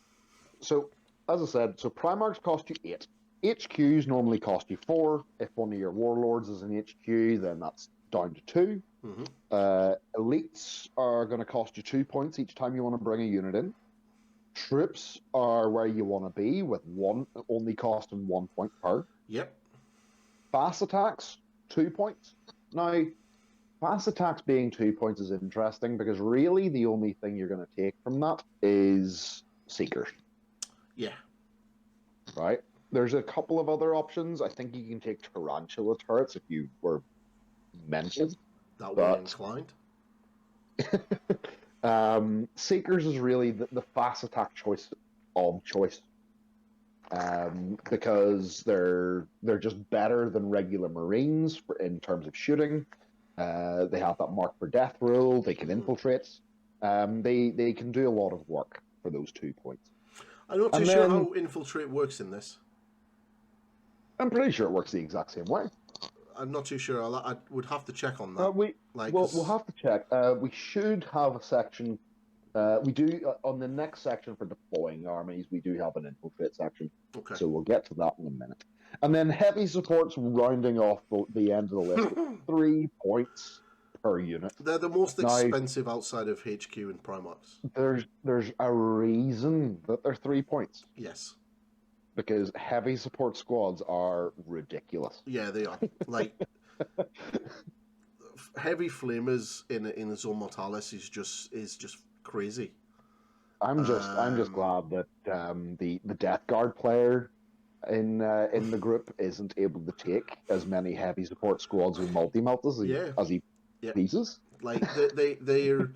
as I said, so Primarchs cost you 8. HQs normally cost you 4. If one of your warlords is an HQ, then that's down to 2. Elites are going to cost you 2 points each time you want to bring a unit in. Troops are where you want to be, with one only costing 1 point per. Yep. Fast attacks, 2 points. Now, fast attacks being 2 points is interesting because really the only thing you're going to take from that is Seekers. Yeah. Right? There's a couple of other options. I think you can take Tarantula turrets if you were mental. That way inclined. Seekers is really the fast attack choice of choice. Because they're just better than regular Marines in terms of shooting. They have that mark for death rule. They can infiltrate. They can do a lot of work for those 2 points. I'm not too sure how infiltrate works in this. I'm pretty sure it works the exact same way. I'm not too sure. I would have to check on that. We'll have to check. We should have a section. We do on the next section for deploying armies. We do have an infiltrate section. Okay. So we'll get to that in a minute. And then heavy supports rounding off the end of the list with 3 points per unit. They're the most expensive outside of HQ and Primarchs. There's a reason that they're 3 points. Yes. Because heavy support squads are ridiculous. Yeah, they are. Like heavy flamers in Zone Mortalis is just crazy. I'm just glad that the Death Guard player in the group isn't able to take as many heavy support squads with multi-melt as he pleases. Like they are.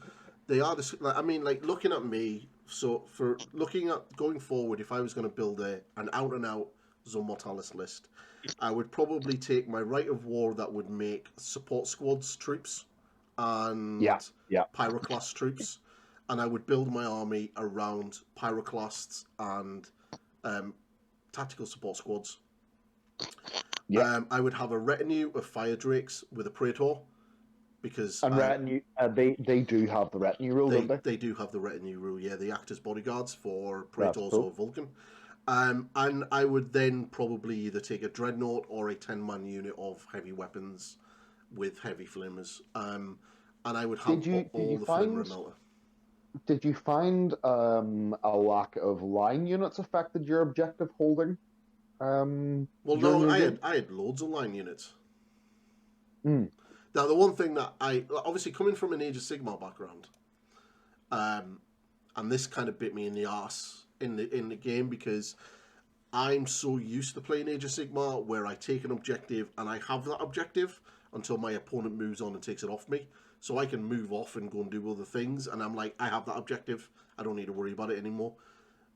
I mean, like looking at me. So for looking at going forward, if I was going to build an out and out Zone Mortalis list, I would probably take my right of war that would make support squads troops and pyroclast troops, and I would build my army around pyroclasts and tactical support squads. Yeah. I would have a retinue of fire drakes with a praetor. Because retinue, they do have the retinue rule, don't they? They do have the retinue rule, yeah. They act as bodyguards for Praetors or Vulcan. And I would then probably either take a Dreadnought or a 10-man unit of heavy weapons with heavy flamers. And I would have all the flamer and melter. Did you find a lack of line units affected your objective holding? Well, no, I had loads of line units. Now, the one thing that obviously coming from an Age of Sigmar background, and this kind of bit me in the arse in the game because I'm so used to playing Age of Sigmar where I take an objective and I have that objective until my opponent moves on and takes it off me. So I can move off and go and do other things, and I'm like, I have that objective. I don't need to worry about it anymore.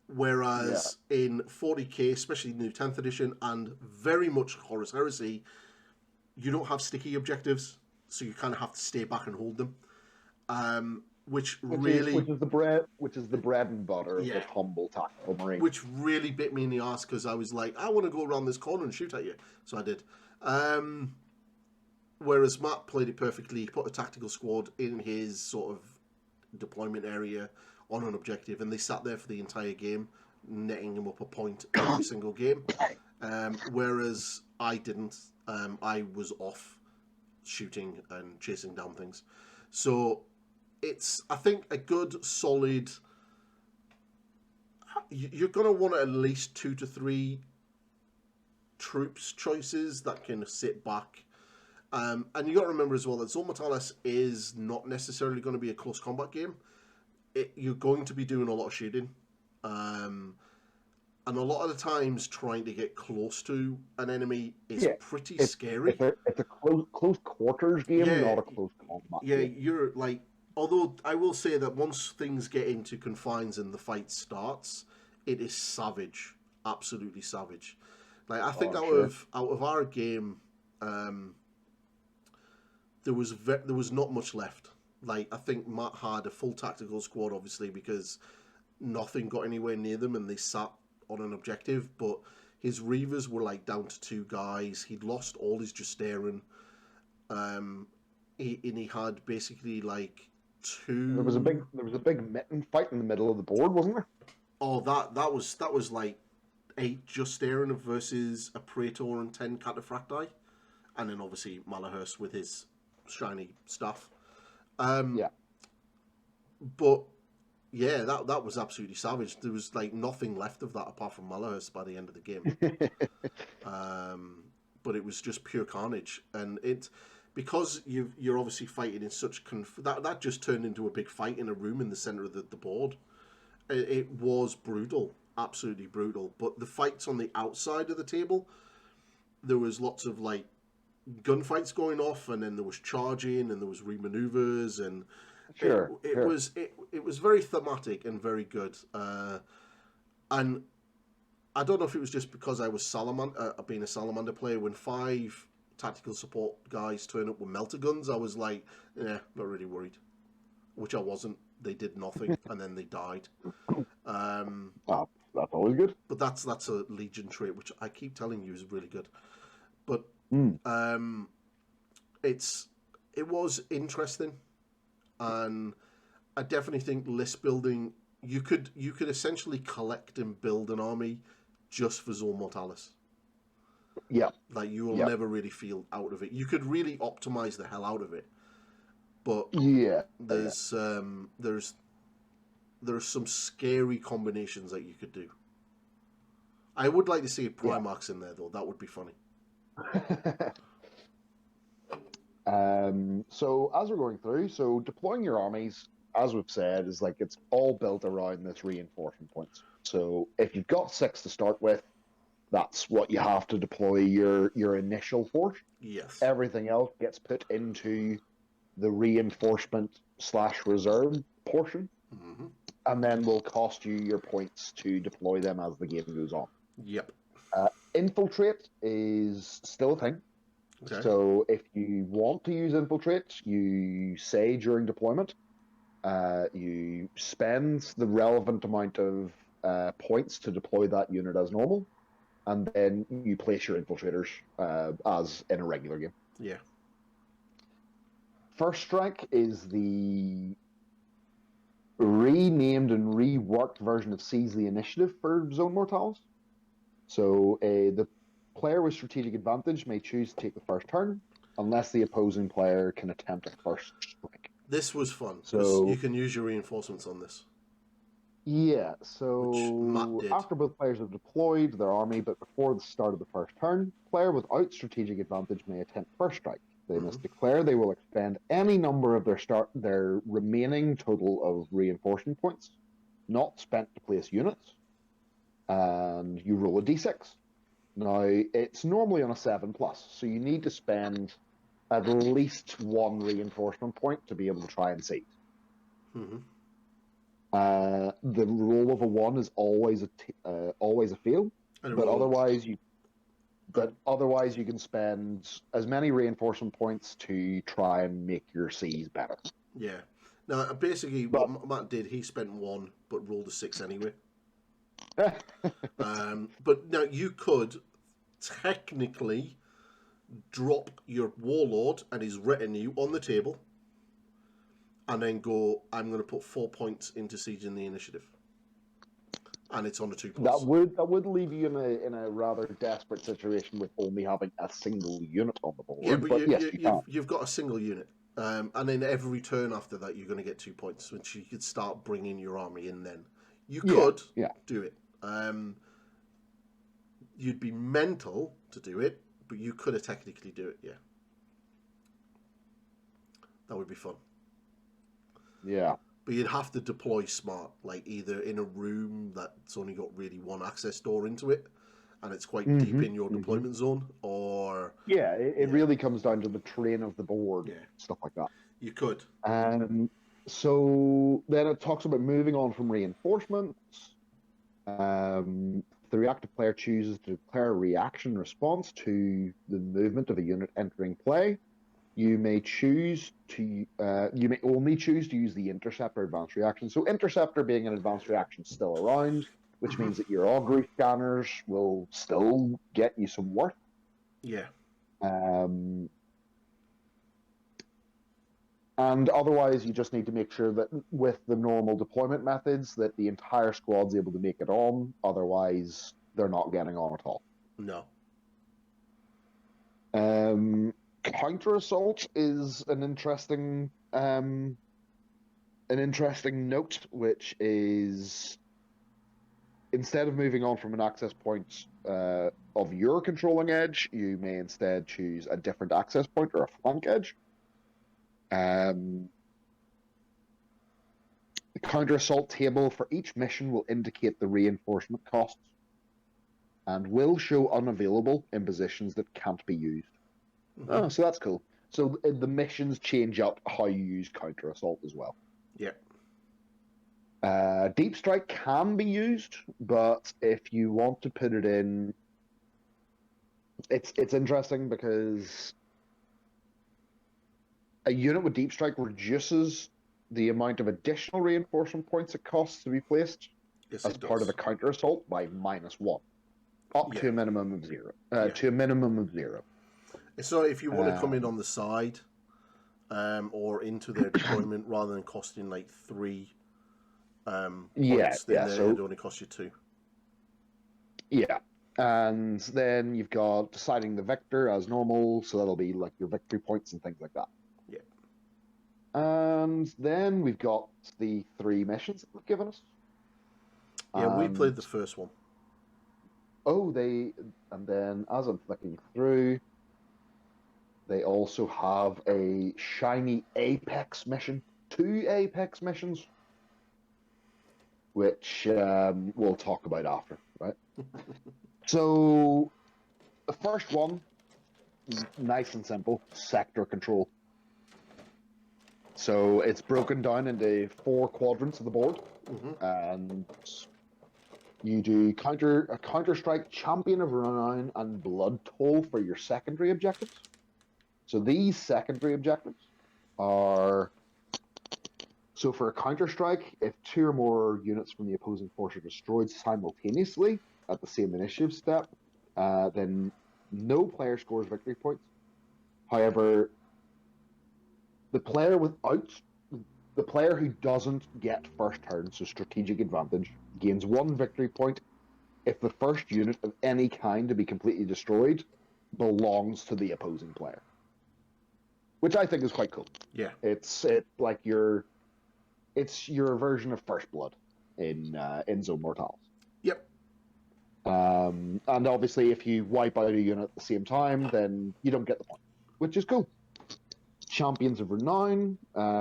Whereas in 40k, especially new 10th edition, and very much Horus Heresy, you don't have sticky objectives. So you kind of have to stay back and hold them, which is the bread and butter of the humble tactical marine. Which really bit me in the ass because I was like, I want to go around this corner and shoot at you, so I did. Whereas Matt played it perfectly. He put a tactical squad in his sort of deployment area on an objective, and they sat there for the entire game, netting him up a point every single game. Whereas I didn't. I was off shooting and chasing down things. So it's, I think, a good solid... You're going to want at least 2 to 3 troops choices that can sit back And you got to remember as well that Zone Mortalis is not necessarily going to be a close combat game. You're going to be doing a lot of shooting. And a lot of the times trying to get close to an enemy is pretty scary. It's a close quarters game, not a close combat game. You're like... Although I will say that once things get into confines and the fight starts, it is savage. Absolutely savage. Like, I think out of our game... there was not much left. Like, I think Matt had a full tactical squad, obviously, because nothing got anywhere near them and they sat on an objective, but his Reavers were like down to 2 guys. He'd lost all his Justarin. He had basically like 2. There was a big mitten fight in the middle of the board, wasn't there? Oh, that was like 8 Justarin versus a Praetor and 10 Cataphracti, and then obviously Malahurst with his shiny stuff. But yeah, that was absolutely savage. There was like nothing left of that apart from Malahurst by the end of the game. But it was just pure carnage, and because you're obviously fighting in such that just turned into a big fight in a room in the center of the board. It was brutal, absolutely brutal. But the fights on the outside of the table, there was lots of like gunfights going off, and then there was charging, and there was remaneuvers, and it was very thematic and very good. And I don't know if it was just because I was being a Salamander player. When 5 tactical support guys turn up with melter guns, I was like, not really worried. Which I wasn't. They did nothing, and then they died. That's always good. But that's a Legion trait, which I keep telling you is really good. But it was interesting, and I definitely think list building, you could essentially collect and build an army just for Zone Mortalis. Yeah. Like, you will never really feel out of it. You could really optimize the hell out of it, but there's some scary combinations that you could do. I would like to see Primarchs in there though. That would be funny. So as we're going through, deploying your armies, as we've said, is like it's all built around this reinforcement points. So if you've got 6 to start with, that's what you have to deploy your initial force. Yes. Everything else gets put into the reinforcement / reserve portion, and then will cost you your points to deploy them as the game goes on. Yep. Infiltrate is still a thing. Okay. So if you want to use infiltrate, you say during deployment, you spend the relevant amount of points to deploy that unit as normal, and then you place your infiltrators as in a regular game. Yeah. First Strike is the renamed and reworked version of Seize the Initiative for Zone Mortalis. So the player with strategic advantage may choose to take the first turn, unless the opposing player can attempt a first strike. This was fun, so you can use your reinforcements on this. Yeah, so after both players have deployed their army, but before the start of the first turn, player without strategic advantage may attempt first strike. They must declare they will expend any number of their remaining total of reinforcement points, not spent to place units, and you roll a d6. Now, it's normally on a 7+, so you need to spend at least 1 reinforcement point to be able to try and seize. The roll of a 1 is always a fail, but otherwise you can spend as many reinforcement points to try and make your seize better. Yeah. Now, basically, what Matt did, he spent 1, but rolled a 6 anyway. But now you could technically drop your warlord and his retinue on the table, and then go, I'm going to put 4 points into sieging the initiative, and it's on a 2+. That would leave you in a rather desperate situation with only having a single unit on the board. Yeah, but you've got a single unit, and then every turn after that you're going to get 2 points, which you could start bringing your army in. Then you could do it. You'd be mental to do it, but you could technically do it. Yeah. That would be fun. Yeah. But you'd have to deploy smart, like either in a room that's only got really one access door into it, and it's quite deep in your deployment zone, or... Yeah, it really comes down to the terrain of the board, stuff like that. You could. So then it talks about moving on from reinforcements. The reactive player chooses to declare a reaction response to the movement of a unit entering play. You may only choose to use the interceptor advanced reaction. So interceptor being an advanced reaction still around, which means that your augury scanners will still get you some work. Yeah. And otherwise, you just need to make sure that with the normal deployment methods, that the entire squad's able to make it on. Otherwise, they're not getting on at all. No. Counter assault is an interesting note, which is instead of moving on from an access point of your controlling edge, you may instead choose a different access point or a flank edge. The counter assault table for each mission will indicate the reinforcement costs and will show unavailable in positions that can't be used. Oh, so that's cool. So the missions change up how you use counter assault as well. Yeah. Deep strike can be used, but if you want to put it in, it's interesting because a unit with deep strike reduces the amount of additional reinforcement points it costs to be placed as part of a counter assault by -1, up to a minimum of 0. To a minimum of 0. So if you want to come in on the side, or into their deployment rather than costing like 3 points, then it would only cost you 2. Yeah. And then you've got deciding the victor as normal, so that'll be like your victory points and things like that. Yeah. And then we've got the 3 missions that they've given us. Yeah, we played the first one. And then as I'm flicking through, they also have a shiny Apex mission, 2 Apex missions, which we'll talk about after, right? So the first one is nice and simple, sector control. So it's broken down into 4 quadrants of the board, and you do a counter strike, champion of renown, and blood toll for your secondary objectives. So these secondary objectives are, so for a counter strike, if 2 or more units from the opposing force are destroyed simultaneously at the same initiative step, then no player scores victory points. However, the player who doesn't get first turn, so strategic advantage, gains 1 victory point if the first unit of any kind to be completely destroyed belongs to the opposing player, which I think is quite cool. Yeah, it's your version of First Blood in Zone Mortalis. Yep. And obviously, if you wipe out a unit at the same time, then you don't get the point, which is cool. Champions of Renown,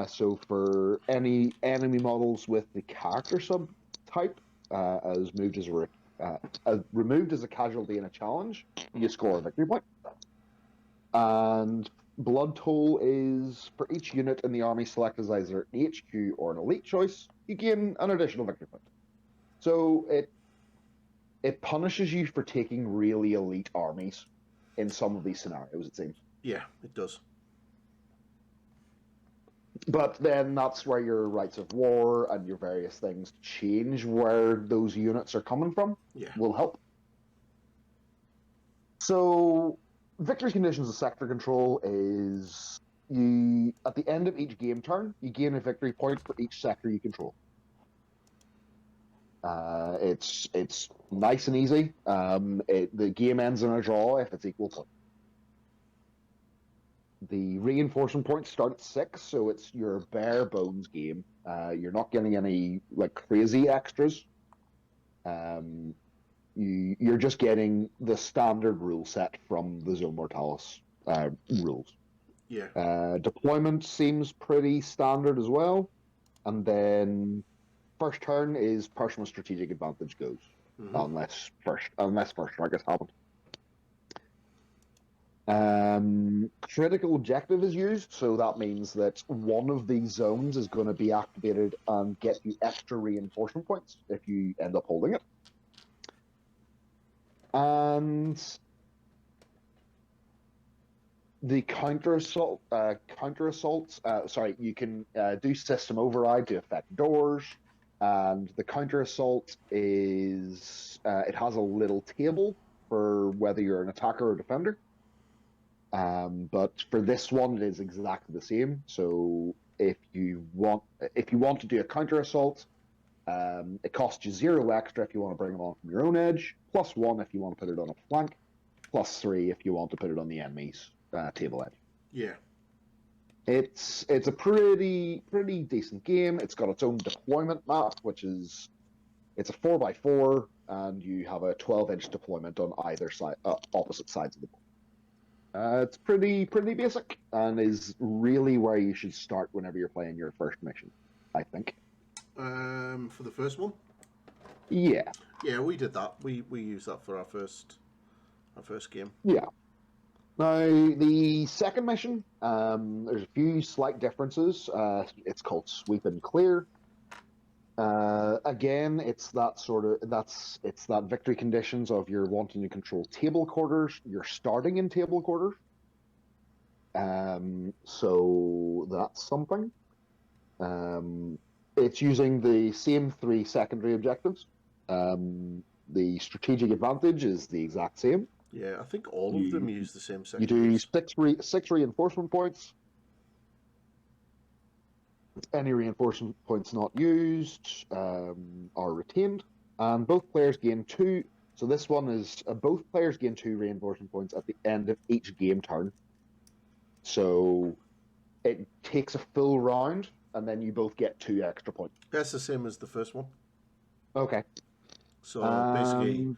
so for any enemy models with the character subtype as removed as a casualty in a challenge, you score a victory point. And Blood Toll is for each unit in the army selected as either an HQ or an elite choice, you gain an additional victory point. So it punishes you for taking really elite armies in some of these scenarios, it seems. Yeah, it does. But then that's where your rights of war and your various things change where those units are coming from. Yeah. Will help. So victory conditions of sector control is you at the end of each game turn, you gain a victory point for each sector you control. It's nice and easy. The game ends in a draw if it's equal point. The reinforcement points start at 6, so it's your bare bones game. You're not getting any like crazy extras. You're just getting the standard rule set from the Zone Mortalis rules. Yeah. Deployment seems pretty standard as well. And then first turn is personal strategic advantage goes, Mm-hmm. unless first target's happened. Critical objective is used, so that means that one of these zones is going to be activated and get you extra reinforcement points if you end up holding it. And the counter assault, you can do system override to affect doors. And the counter assault is it has a little table for whether you're an attacker or defender. But for this one, it is exactly the same. So if you want to do a counter assault, it costs you 0 extra if you want to bring them on from your own edge, +1 if you want to put it on a flank, +3 if you want to put it on the enemy's table edge. Yeah. It's a pretty decent game. It's got its own deployment map, which is it's a 4x4, and you have a 12-inch deployment on either side, opposite sides of the board. It's pretty basic, and is really where you should start whenever you're playing your first mission, I think. For the first one? Yeah. Yeah, we did that. We used that for our first game. Yeah. Now, the second mission, there's a few slight differences. It's called Sweep and Clear. Again, it's that victory conditions of you're wanting to control table quarters. You're starting in table quarters. So that's something. It's using the same 3 secondary objectives. The strategic advantage is the exact same. Yeah, I think all of them use the same You do secondaries. 6 reinforcement points. Any reinforcement points not used are retained, and both players gain 2. So this one is both players gain 2 reinforcement points at the end of each game turn. So it takes a full round, and then you both get 2 extra points. That's the same as the first one. Okay. So basically,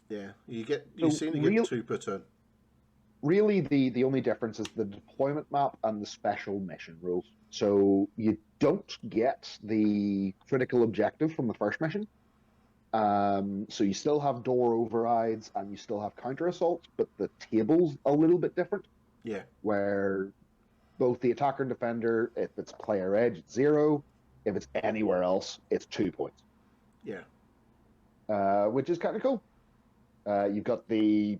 yeah, you seem to get 2 per turn. Really, the only difference is the deployment map and the special mission rules. So you don't get the critical objective from the first mission. So you still have door overrides and you still have counter assaults, but the table's a little bit different. Yeah. Where both the attacker and defender, if it's player edge, it's 0. If it's anywhere else, it's 2 points. Yeah. Which is kind of cool. You've got the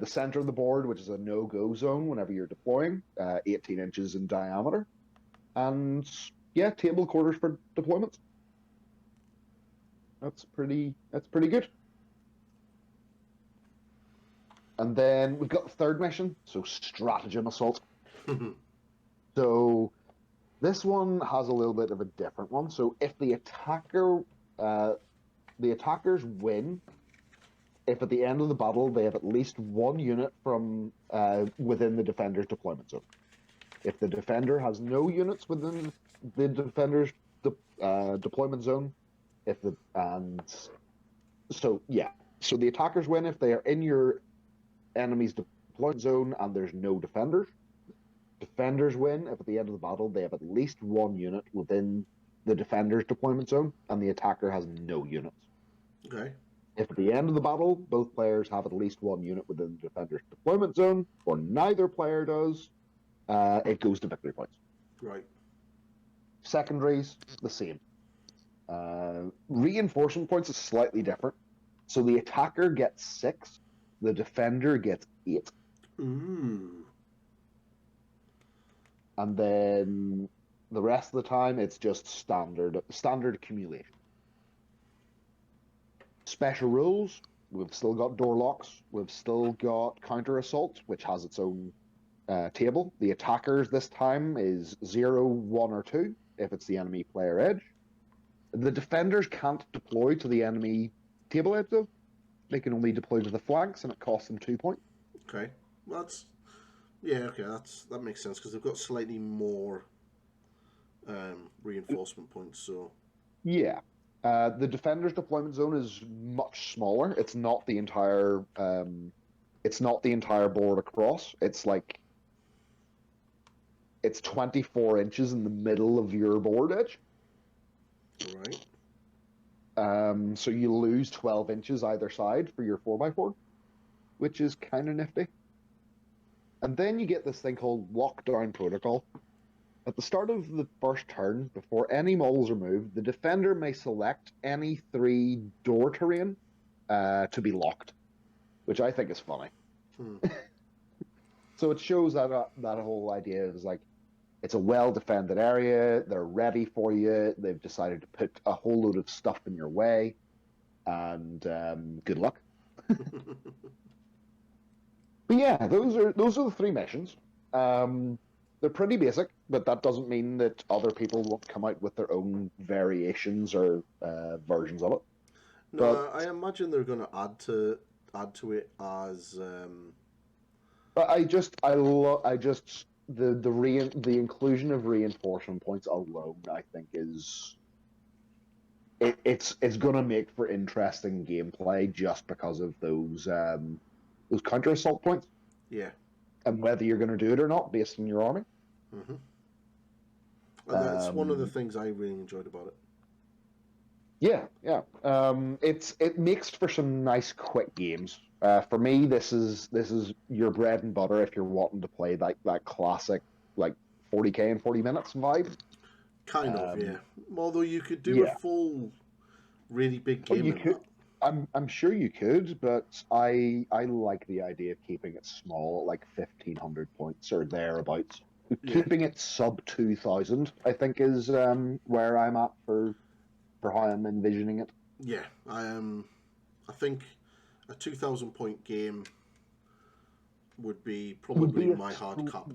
center of the board, which is a no-go zone whenever you're deploying, 18 inches in diameter. And yeah, table quarters for deployments. That's pretty good. And then we've got the third mission, so Stratagem Assault. So this one has a little bit of a different one. So if the attackers win, if at the end of the battle they have at least 1 unit from within the defender's deployment zone. If the defender has no units within the defender's deployment zone, so the attackers win if they are in your enemy's deployment zone and there's no defenders. Defenders win if at the end of the battle they have at least 1 unit within the defender's deployment zone and the attacker has no units. Okay. If at the end of the battle, both players have at least 1 unit within the defender's deployment zone, or neither player does, it goes to victory points. Right. Secondaries, the same. Reinforcement points is slightly different. So the attacker gets 6, the defender gets 8. Ooh. And then the rest of the time, it's just standard accumulation. Special rules, we've still got door locks, we've still got counter assault, which has its own table. The attackers this time is 0, 1, or 2, if it's the enemy player edge. The defenders can't deploy to the enemy table edge, though. They can only deploy to the flanks, and it costs them 2 points. Okay. That makes sense, because they've got slightly more reinforcement points, so... Yeah. The defender's deployment zone is much smaller. It's not the entire board across. It's like it's 24 inches in the middle of your board edge. Right. So you lose 12 inches either side for your 4x4, which is kind of nifty. And then you get this thing called Lockdown Protocol. At the start of the first turn, before any models are moved, the defender may select any 3 door terrain to be locked, which I think is funny. So it shows that whole idea is like, it's a well-defended area, they're ready for you, they've decided to put a whole load of stuff in your way, and good luck. But yeah, those are the 3 missions. They're pretty basic, but that doesn't mean that other people won't come out with their own variations or versions of it. No, I imagine they're going to add to it as. But the inclusion of reinforcement points alone, I think, is it's going to make for interesting gameplay just because of those counter assault points. Yeah. And whether you're going to do it or not based on your army. Mm-hmm. And that's one of the things I really enjoyed about it. Yeah. It makes for some nice quick games. For me, this is your bread and butter if you're wanting to play that classic like 40k in 40 minutes vibe. Kind of, yeah. Although you could do a full, really big game. You could. I'm sure you could, but I like the idea of keeping it small, like 1,500 points or thereabouts. Yeah. Keeping it sub 2,000, I think, is where I'm at for how I'm envisioning it. Yeah, I think a 2,000 point game would be my hard cap.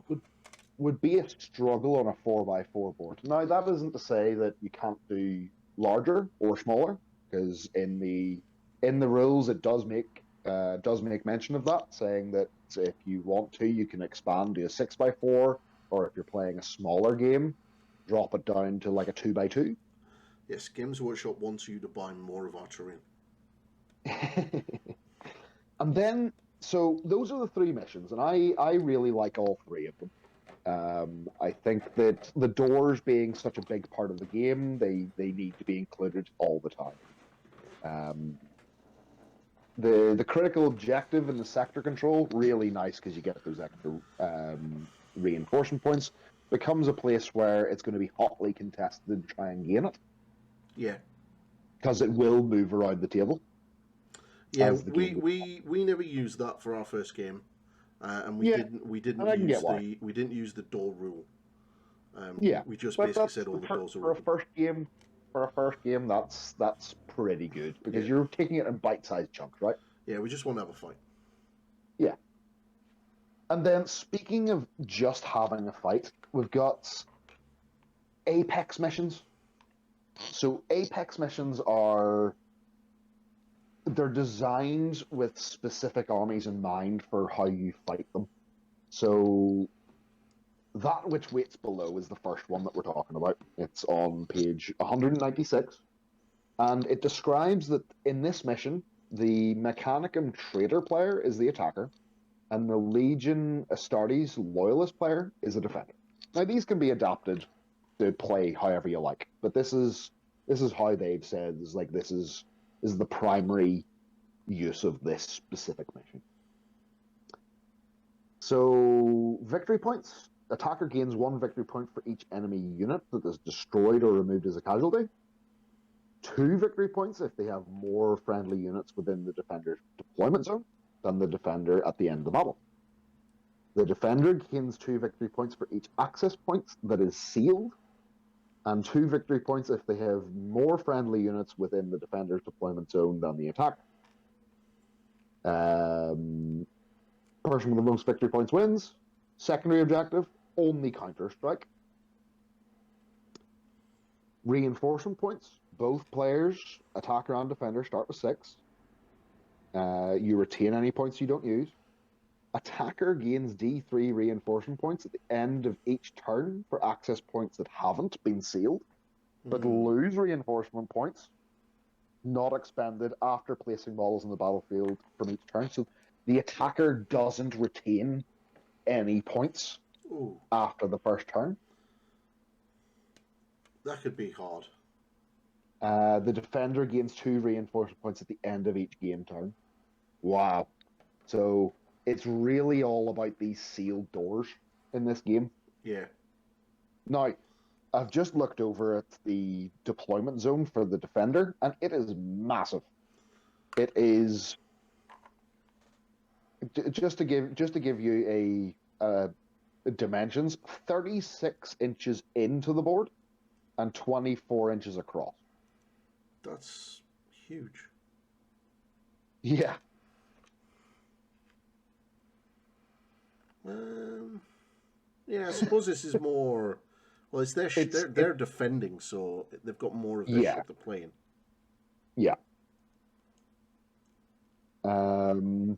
Would be a struggle on a 4x4 board. Now, that isn't to say that you can't do larger or smaller, because in the rules it does make mention of that, saying that if you want to, you can expand to a 6x4, or if you're playing a smaller game, drop it down to like a 2x2. Yes, Games Workshop wants you to buy more of our terrain. And then, so those are the 3 missions, and I really like all 3 of them. I think that the doors being such a big part of the game, they need to be included all the time. The critical objective and the sector control, really nice because you get those extra reinforcement points. Becomes a place where it's going to be hotly contested to try and gain it. Yeah. Because it will move around the table. Yeah, we never used that for our first game. And we didn't use the door rule. We just basically said all the doors are open. For a first game, that's pretty good because you're taking it in bite-sized chunks, right? Yeah, we just want to have a fight. Yeah. And then, speaking of just having a fight, we've got Apex missions. So Apex missions they're designed with specific armies in mind for how you fight them. So that which waits below is the first one that we're talking about. It's on page 196. And it describes that in this mission, the Mechanicum Trader player is the attacker, and the Legion Astartes Loyalist player is the defender. Now, these can be adapted to play however you like, but this is how they've said, this is the primary use of this specific mission. So, victory points. Attacker gains 1 victory point for each enemy unit that is destroyed or removed as a casualty. 2 victory points if they have more friendly units within the defender's deployment zone than the defender at the end of the battle. The defender gains 2 victory points for each access point that is sealed, and 2 victory points if they have more friendly units within the defender's deployment zone than the attacker. Person with the most victory points wins. Secondary objective, only counter-strike. Reinforcement points. Both players, attacker and defender, start with 6. You retain any points you don't use. Attacker gains D3 reinforcement points at the end of each turn for access points that haven't been sealed, but lose reinforcement points not expended after placing models in the battlefield from each turn. So the attacker doesn't retain any points Ooh, after the first turn. that could be hard. The defender gains 2 reinforcement points at the end of each game turn. Wow. So it's really all about these sealed doors in this game. Yeah. Now, I've just looked over at the deployment zone for the defender, and it is massive. It is just to give you a dimensions, 36 inches into the board and 24 inches across. That's huge. Yeah. Yeah, I suppose this is more. Well, it's they're defending, so they've got more of their ship to play in. Yeah.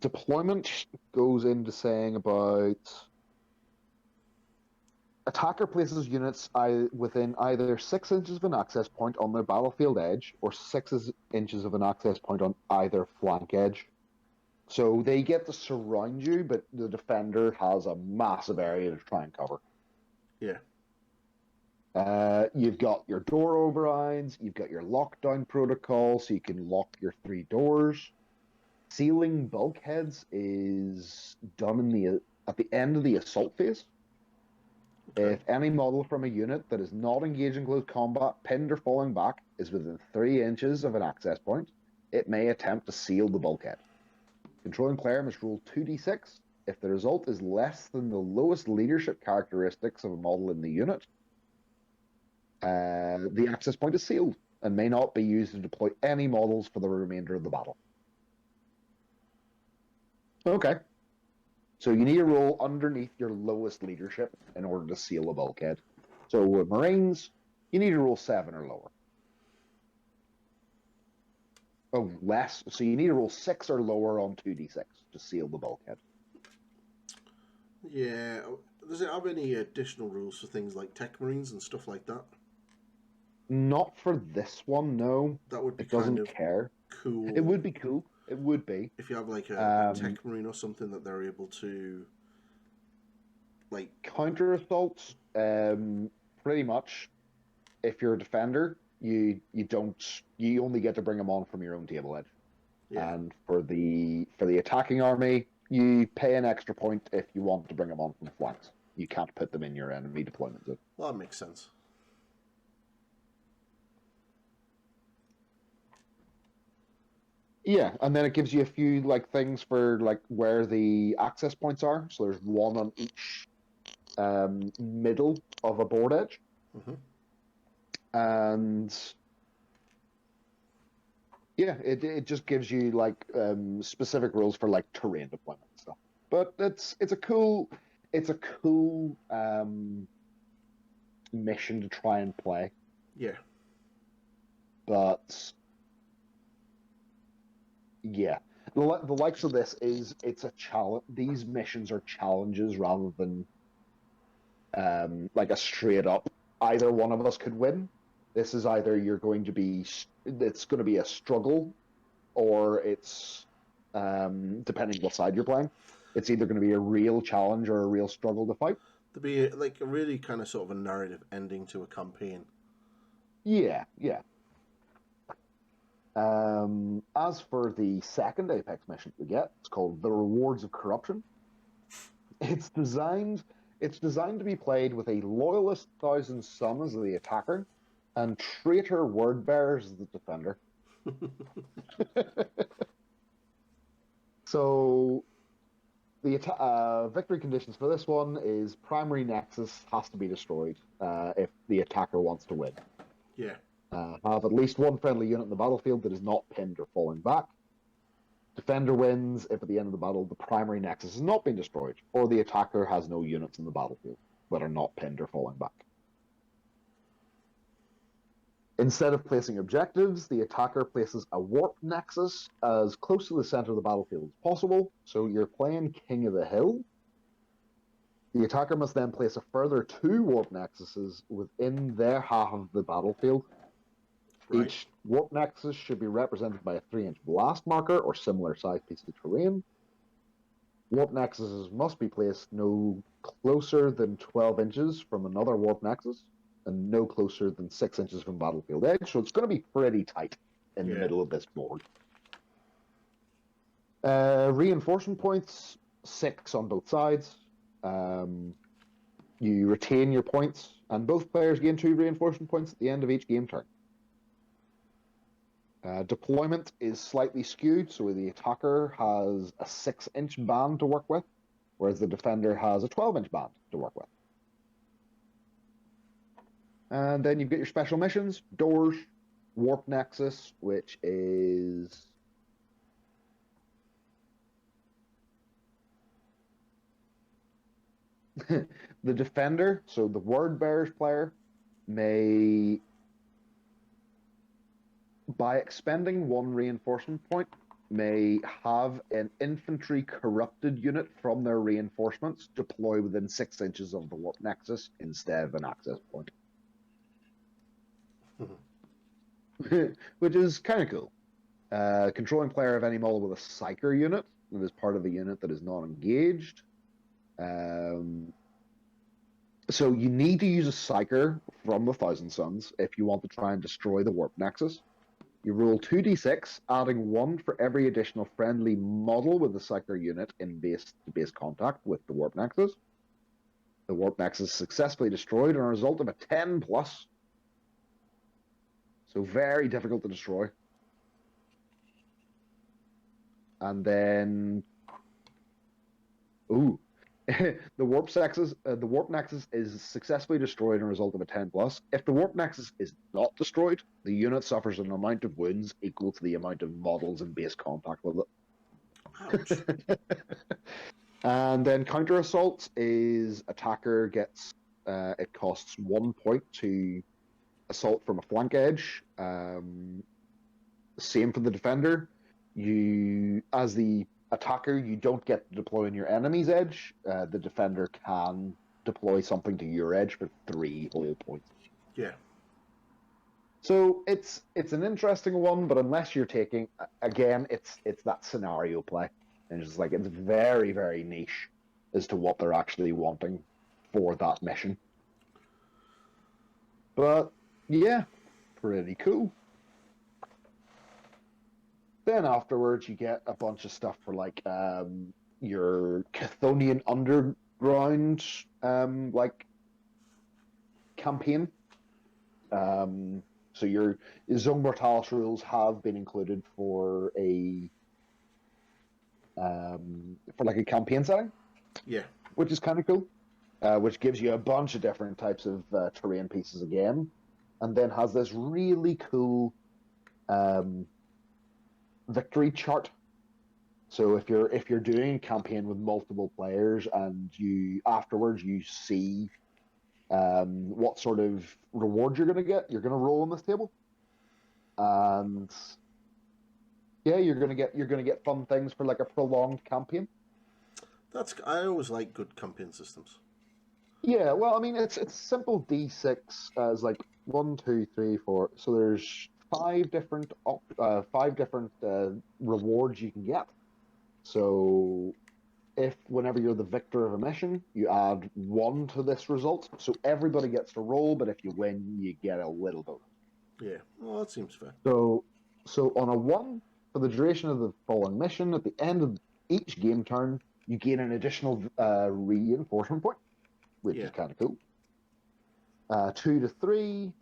Deployment goes into saying about attacker places units within either 6 inches of an access point on their battlefield edge or 6 inches of an access point on either flank edge. So they get to surround you, but the defender has a massive area to try and cover. Yeah. You've got your door overrides, you've got your lockdown protocol, so you can lock your 3 doors. Sealing bulkheads is done at the end of the assault phase. Okay. If any model from a unit that is not engaged in close combat, pinned or falling back, is within 3 inches of an access point, it may attempt to seal the bulkhead. Controlling player must roll 2d6. If the result is less than the lowest leadership characteristics of a model in the unit, the access point is sealed and may not be used to deploy any models for the remainder of the battle. Okay. So you need to roll underneath your lowest leadership in order to seal a bulkhead. So with Marines, you need to roll 7 or lower. Oh, less. So you need to roll 6 or lower on 2d6 to seal the bulkhead. Yeah. Does it have any additional rules for things like tech marines and stuff like that? Not for this one, no. That would be it doesn't kind of care. Cool. It would be cool. It would be. If you have like a tech marine or something that they're able to like counter assaults, pretty much if you're a defender, you only get to bring them on from your own table edge. Yeah. And for the attacking army, you pay an extra point if you want to bring them on from flanks. You can't put them in your enemy deployment zone. Well, that makes sense. Yeah, and then it gives you a few like things for like where the access points are. So there's one on each middle of a board edge. Mm-hmm. And yeah, it just gives you like specific rules for like terrain deployment and stuff. But it's a cool mission to try and play. Yeah. But yeah, the likes of this is it's a challenge. These missions are challenges rather than like a straight up either one of us could win. This is either it's going to be a struggle, or it's depending what side you're playing. It's either going to be a real challenge or a real struggle to fight. To be like a really kind of sort of a narrative ending to a campaign. Yeah. As for the second Apex mission we get, it's called The Rewards of Corruption. It's designed to be played with a loyalist Thousand Sun as the attacker and traitor word bearers as the defender. So the victory conditions for this one is primary nexus has to be destroyed if the attacker wants to win. Yeah. Have at least one friendly unit in the battlefield that is not pinned or falling back. Defender wins if at the end of the battle the primary nexus has not been destroyed, or the attacker has no units in the battlefield that are not pinned or falling back. Instead of placing objectives, the attacker places a warp nexus as close to the center of the battlefield as possible, so you're playing King of the Hill. The attacker must then place a further 2 warp nexuses within their half of the battlefield. Right. Each warp nexus should be represented by a 3-inch blast marker or similar size piece of terrain. Warp nexuses must be placed no closer than 12 inches from another warp nexus and no closer than 6 inches from battlefield edge. So it's going to be pretty tight in the Yeah. middle of this board. Reinforcement points, 6 on both sides. You retain your points, and both players gain 2 reinforcement points at the end of each game turn. Deployment is slightly skewed, so the attacker has a 6-inch band to work with, whereas the defender has a 12-inch band to work with. And then you've got your special missions, Doors, Warp Nexus, which is... the defender, so the Word Bearers player, may, by expending 1 reinforcement point, may have an infantry corrupted unit from their reinforcements deploy within 6 inches of the Warp Nexus instead of an access point. Which is kind of cool. Controlling player of any model with a Psyker unit that is part of a unit that is not engaged. So you need to use a Psyker from the Thousand Suns if you want to try and destroy the Warp Nexus. You roll 2d6, adding 1 for every additional friendly model with the Psyker unit in base-to-base contact with the Warp Nexus. The Warp Nexus is successfully destroyed on a result of a 10+. So very difficult to destroy. And then... Ooh. The Warp Nexus is successfully destroyed as a result of a 10+. If the Warp Nexus is not destroyed, the unit suffers an amount of wounds equal to the amount of models in base contact with it. Ouch. And then counter assaults is attacker gets it costs 1 point to assault from a flank edge. Same for the defender. You, as the attacker, you don't get to deploy on your enemy's edge. The defender can deploy something to your edge for 3 whole points. Yeah. So it's an interesting one, but unless you're taking, again, it's that scenario play, and it's just like it's very, very niche as to what they're actually wanting for that mission. But yeah, pretty cool. Then afterwards, you get a bunch of stuff for like your Chthonian Underground like campaign. So your Zone Mortalis rules have been included for a like a campaign setting. Yeah. Which is kind of cool. Which gives you a bunch of different types of terrain pieces again, and then has this really cool victory chart. So if you're doing a campaign with multiple players and you afterwards you see what sort of reward you're going to get, you're going to roll on this table, and yeah, you're going to get fun things for like a prolonged campaign. I always like good campaign systems. Yeah, well, I mean, it's simple D6 as like 1, 2, 3, 4. So there's 5 different rewards you can get. So if whenever you're the victor of a mission, you add 1 to this result. So everybody gets to roll, but if you win, you get a little bonus. Yeah, well, that seems fair. So on a 1, for the duration of the following mission, at the end of each game turn, you gain an additional reinforcement point, which is kind of cool. 2 to 3,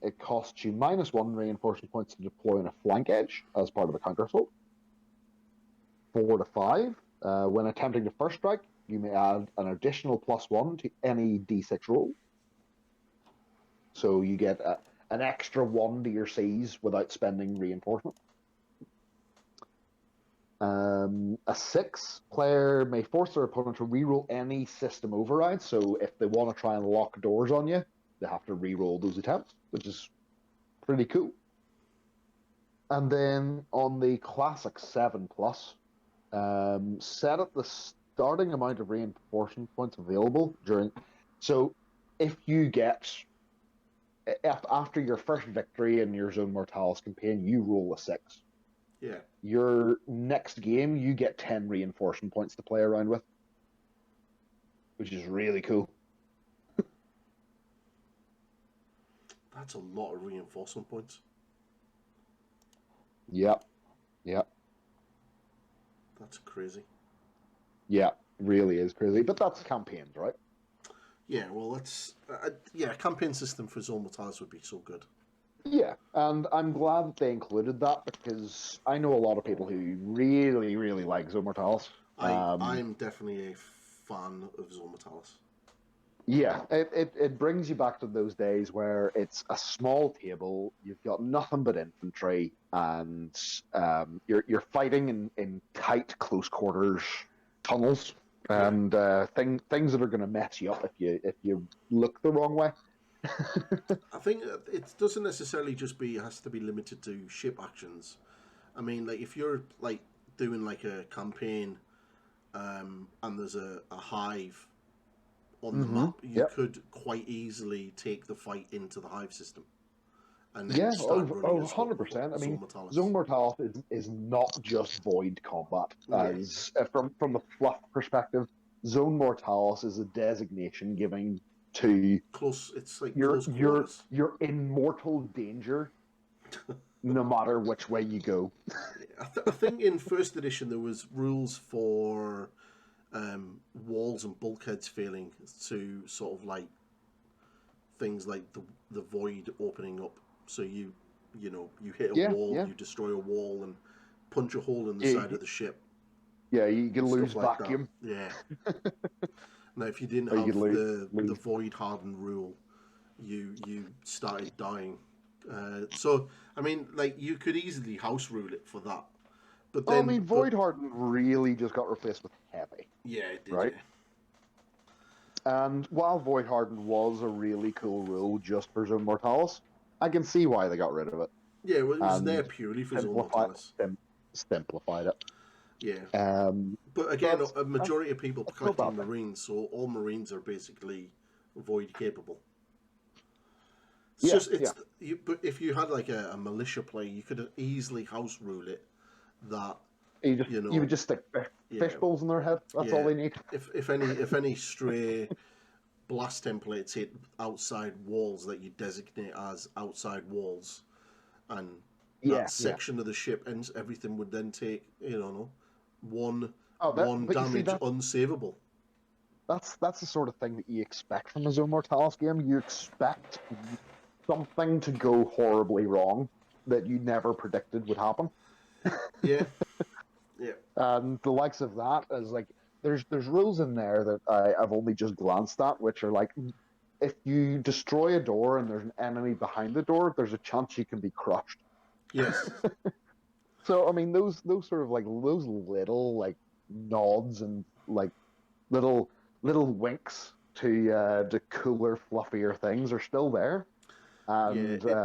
it costs you -1 reinforcement points to deploy on a flank edge as part of a counter assault. 4 to 5, when attempting to first strike, you may add an additional +1 to any D6 roll. So you get an extra 1 to your Cs without spending reinforcement. A 6 player may force their opponent to reroll any system override. So if they want to try and lock doors on you, they have to reroll those attempts, which is pretty cool. And then on the classic 7+, set at the starting amount of reinforcement points available during. So if you get after your first victory in your Zone Mortalis campaign, you roll a 6. Yeah. Your next game, you get 10 reinforcement points to play around with, which is really cool. That's a lot of reinforcement points. Yep. Yep. That's crazy. Yeah, really is crazy. But that's campaigns, right? Yeah, well, that's... a campaign system for Zone Mortalis would be so good. Yeah, and I'm glad that they included that because I know a lot of people who really, really like Zone Mortalis. I'm definitely a fan of Zone Mortalis. Yeah, it brings you back to those days where it's a small table, you've got nothing but infantry, and you're fighting in tight, close quarters tunnels, and things that are going to mess you up if you look the wrong way. I think it doesn't necessarily it has to be limited to ship actions. I mean, like, if you're, like, doing, like, a campaign, and there's a hive on the map, you Yep. could quite easily take the fight into the hive system and then Yeah, start running as 100%. I mean, Zone Mortalis. Zone Mortalis is not just void combat. Yeah. As from the fluff perspective, Zone Mortalis is a designation giving to It's like you're close you're quarters. you're in mortal danger no matter which way you go. I think in first edition there was rules for walls and bulkheads failing to sort of like things like the void opening up. So you hit a Yeah, wall, yeah. you destroy a wall and punch a hole in the You, side of the ship. yeah, you can lose Stuff like vacuum. that. Yeah. Now, if you didn't Or you have can the lose. void hardened rule, you started dying. So I mean, like, you could easily house rule it for that. But Oh, I then, mean, Void Hardened really just got replaced with Heavy, yeah, it did. right? And while Void Hardened was a really cool rule just for Zone Mortalis, I can see why they got rid of it Yeah, well, it was there and purely for Zone simplified Mortalis. simplified it. Yeah. But So again, a majority of people that's no collecting bad thing. Marines, so all Marines are basically void capable. Yeah, yeah. But if you had like a militia play, you could easily house rule it that You would just stick fish yeah, balls in their head. That's all yeah. they need. If any stray blast templates hit outside walls that you designate as outside walls, and that Yeah, yeah. section of the ship ends, everything would then take one Oh, one but you see damage unsavable. that's the sort of thing that you expect from a Zone Mortalis game. You expect something to go horribly wrong that you never predicted would happen. Yeah, yeah, And the likes of that is like there's rules in there that I've only just glanced at, which are like if you destroy a door and there's an enemy behind the door, there's a chance you can be crushed. yes, So I mean those sort of like those little like nods and like little winks to cooler, fluffier things are still there. yeah.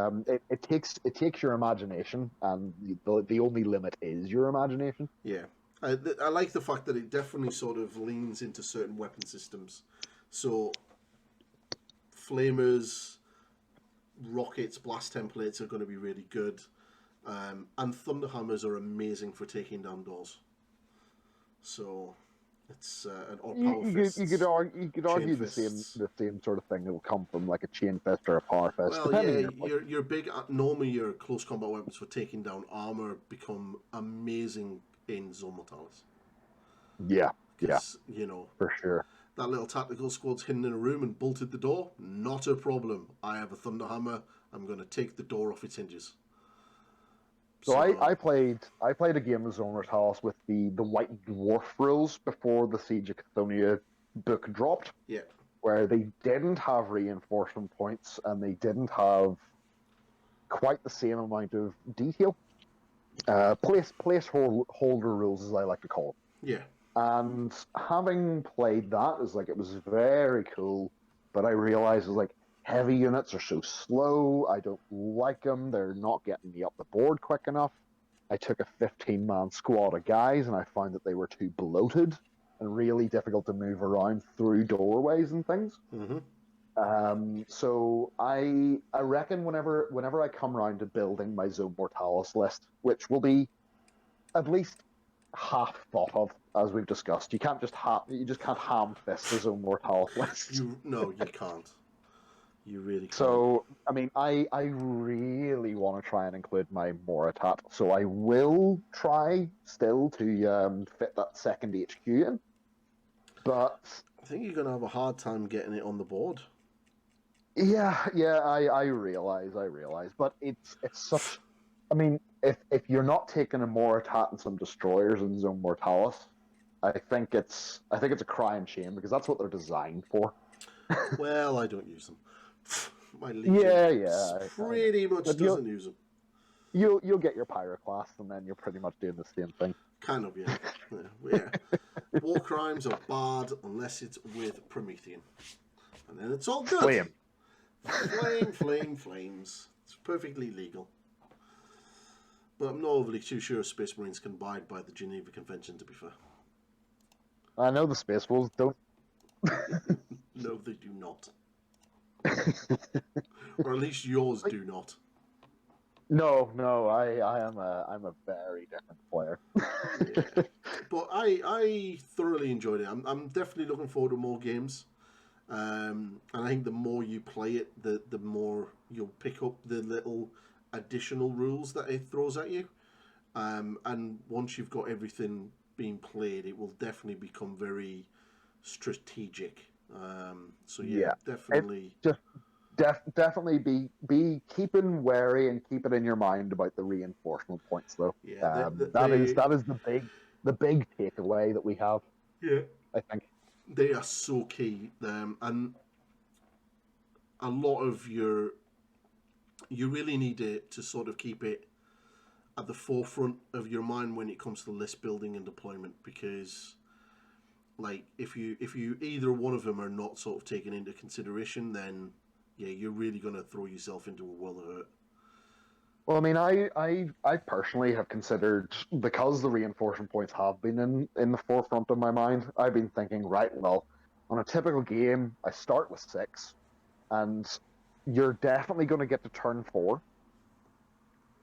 And it takes your imagination, and the only limit is your imagination. Yeah, I like the fact that it definitely sort of leans into certain weapon systems. So, flamers, rockets, blast templates are going to be really good, and thunderhammers are amazing for taking down doors. So, it's or power fists, You could chain argue fists. the same sort of thing that will come from like a chain fist or a power fist, Well, yeah, depending on your point. your big normally your close combat weapons for taking down armor become amazing in Zone Mortalis Yeah, yeah, because for sure. that little tactical squad's hidden in a room and bolted the door. Not a problem. I have a thunderhammer. I'm going to take the door off its hinges. So So I played a game of Zone Mortalis with the White Dwarf rules before the Siege of Cathonia book dropped, yeah, where they didn't have reinforcement points and they didn't have quite the same amount of detail. Placeholder rules, as I like to call them. yeah, And having played that, is like it was very cool, but I realized like heavy units are so slow. I don't like them. They're not getting me up the board quick enough. I took a 15-man squad of guys, and I found that they were too bloated and really difficult to move around through doorways and things. mm-hmm. So I reckon whenever I come around to building my Zone Mortalis list, which will be at least half thought of, as we've discussed. You can't just can't ham-fist the Zone Mortalis list. No, you can't. You really can't. So, I mean, I really want to try and include my Moratat, so I will try still to fit that second HQ in. But I think you're going to have a hard time getting it on the board. Yeah, I realize, but it's such. I mean, if you're not taking a Moratat and some destroyers in Zone Mortalis, I think it's a crying shame because that's what they're designed for. Well, I don't use them. My Legion pretty much doesn't use them. You'll get your Pyroclast, and then you're pretty much doing the same thing. Kind of, yeah. Yeah. War crimes are barred unless it's with Promethean, and then it's all good. Flames. It's perfectly legal. But I'm not overly too sure if Space Marines can abide by the Geneva Convention, to be fair. I know the Space Wolves don't. No, they do not. Or at least yours do not. No, I'm a very different player. Yeah. But I thoroughly enjoyed it. I'm definitely looking forward to more games. And I think the more you play it, the more you'll pick up the little additional rules that it throws at you. And once you've got everything being played, it will definitely become very strategic. So yeah. Definitely. Definitely be keeping wary and keep it in your mind about the reinforcement points, though. Yeah, that is the big takeaway that we have. Yeah, I think they are so key, and a lot of you really need to sort of keep it at the forefront of your mind when it comes to list building and deployment, because like if you either one of them are not sort of taken into consideration, then yeah, you're really going to throw yourself into a world of hurt. Well, I mean, I personally have considered, because the reinforcement points have been in the forefront of my mind, I've been thinking, right, well, on a typical game, I start with 6, and you're definitely going to get to turn 4,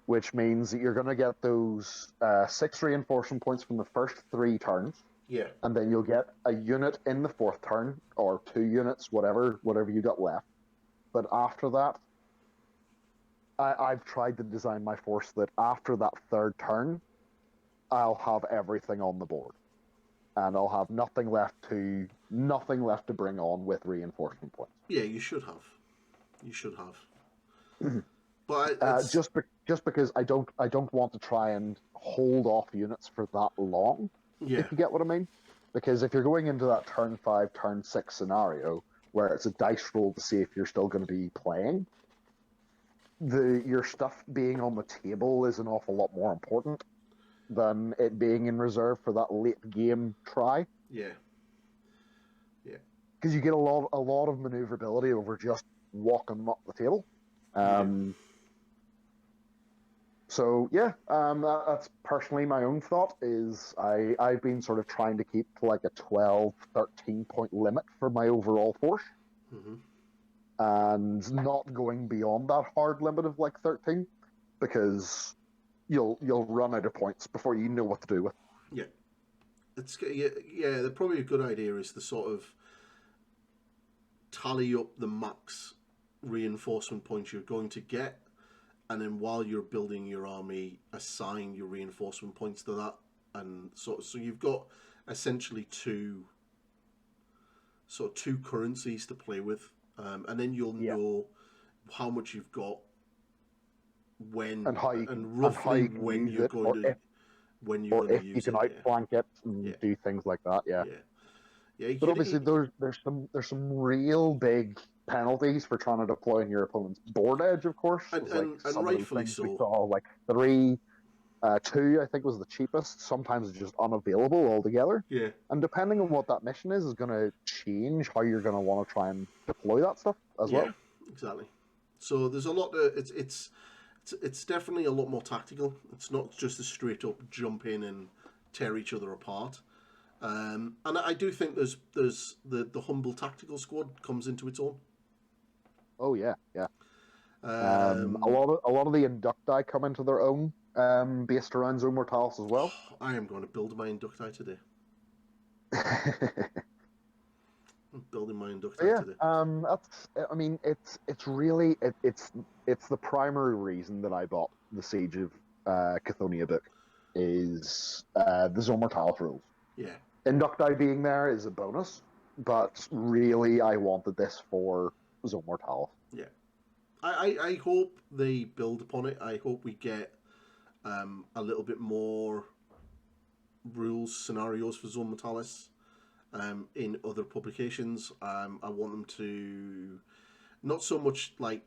which means that you're going to get those 6 reinforcement points from the first 3 turns. Yeah. And then you'll get a unit in the 4th turn, or 2 units, whatever you got left. But after that, I've tried to design my force that after that 3rd turn, I'll have everything on the board, and I'll have nothing left to bring on with reinforcement points. Yeah, you should have. But just because I don't want to try and hold off units for that long. Yeah. If you get what I mean, because if you're going into that turn 5, turn 6 scenario, where it's a dice roll to see if you're still going to be playing, your stuff being on the table is an awful lot more important than it being in reserve for that late game try. Yeah. Because you get a lot of maneuverability over just walking them up the table. So yeah, that's personally my own thought. Is I've been sort of trying to keep to like a 12, 13 point limit for my overall force, and not going beyond that hard limit of like 13, because you'll run out of points before you know what to do with. Yeah, probably a good idea is to sort of tally up the max reinforcement points you're going to get. And then while you're building your army, assign your reinforcement points to that, and so you've got essentially two currencies to play with, and then you'll know how much you've got when and roughly when you're going to if you can outflank it and do things like that. Yeah. But obviously there's some real big penalties for trying to deploy in your opponent's board edge, of course. And rightfully so. We saw like 3, 2, I think was the cheapest. Sometimes it's just unavailable altogether. Yeah. And depending on what that mission is going to change how you're going to want to try and deploy that stuff as well. Exactly. So there's a lot. It's definitely a lot more tactical. It's not just a straight up jump in and tear each other apart. And I do think there's the humble tactical squad comes into its own. Oh yeah. A lot of the inducti come into their own based around Zone Mortalis as well. I am going to build my inducti today. I'm building my inducti today. That's. I mean, it's really it's the primary reason that I bought the Siege of Cathonia book is the Zone Mortalis rules. Yeah. Inducti being there is a bonus, but really I wanted this for Zone Mortalis. Yeah. I hope they build upon it. I hope we get a little bit more rules, scenarios for Zone Mortalis in other publications. I want them to not so much like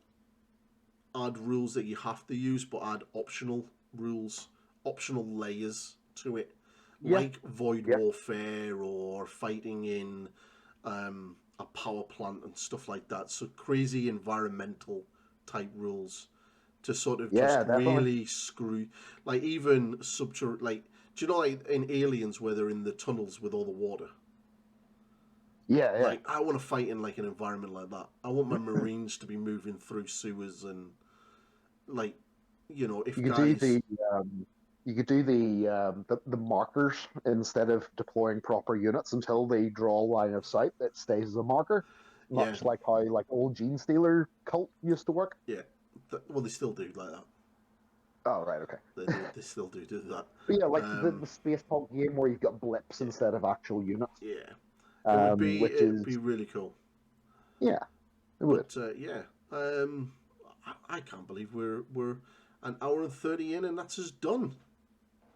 add rules that you have to use, but add optional rules, optional layers to it, like void warfare or fighting in a power plant and stuff like that. So crazy environmental type rules to sort of just really screw, like even like, do you know, like in Aliens where they're in the tunnels with all the water? Yeah. Like, I want to fight in like an environment like that. I want my Marines to be moving through sewers and, like, you know, if you could do the markers instead of deploying proper units until they draw line of sight. It stays as a marker, much like how like old Gene Stealer cult used to work. Yeah, well, they still do like that. Oh, right, okay. They still do that. But yeah, like the space punk game where you've got blips instead of actual units. Yeah, it'd be really cool. Yeah, it would. But I can't believe we're an hour and 30 in and that's us done.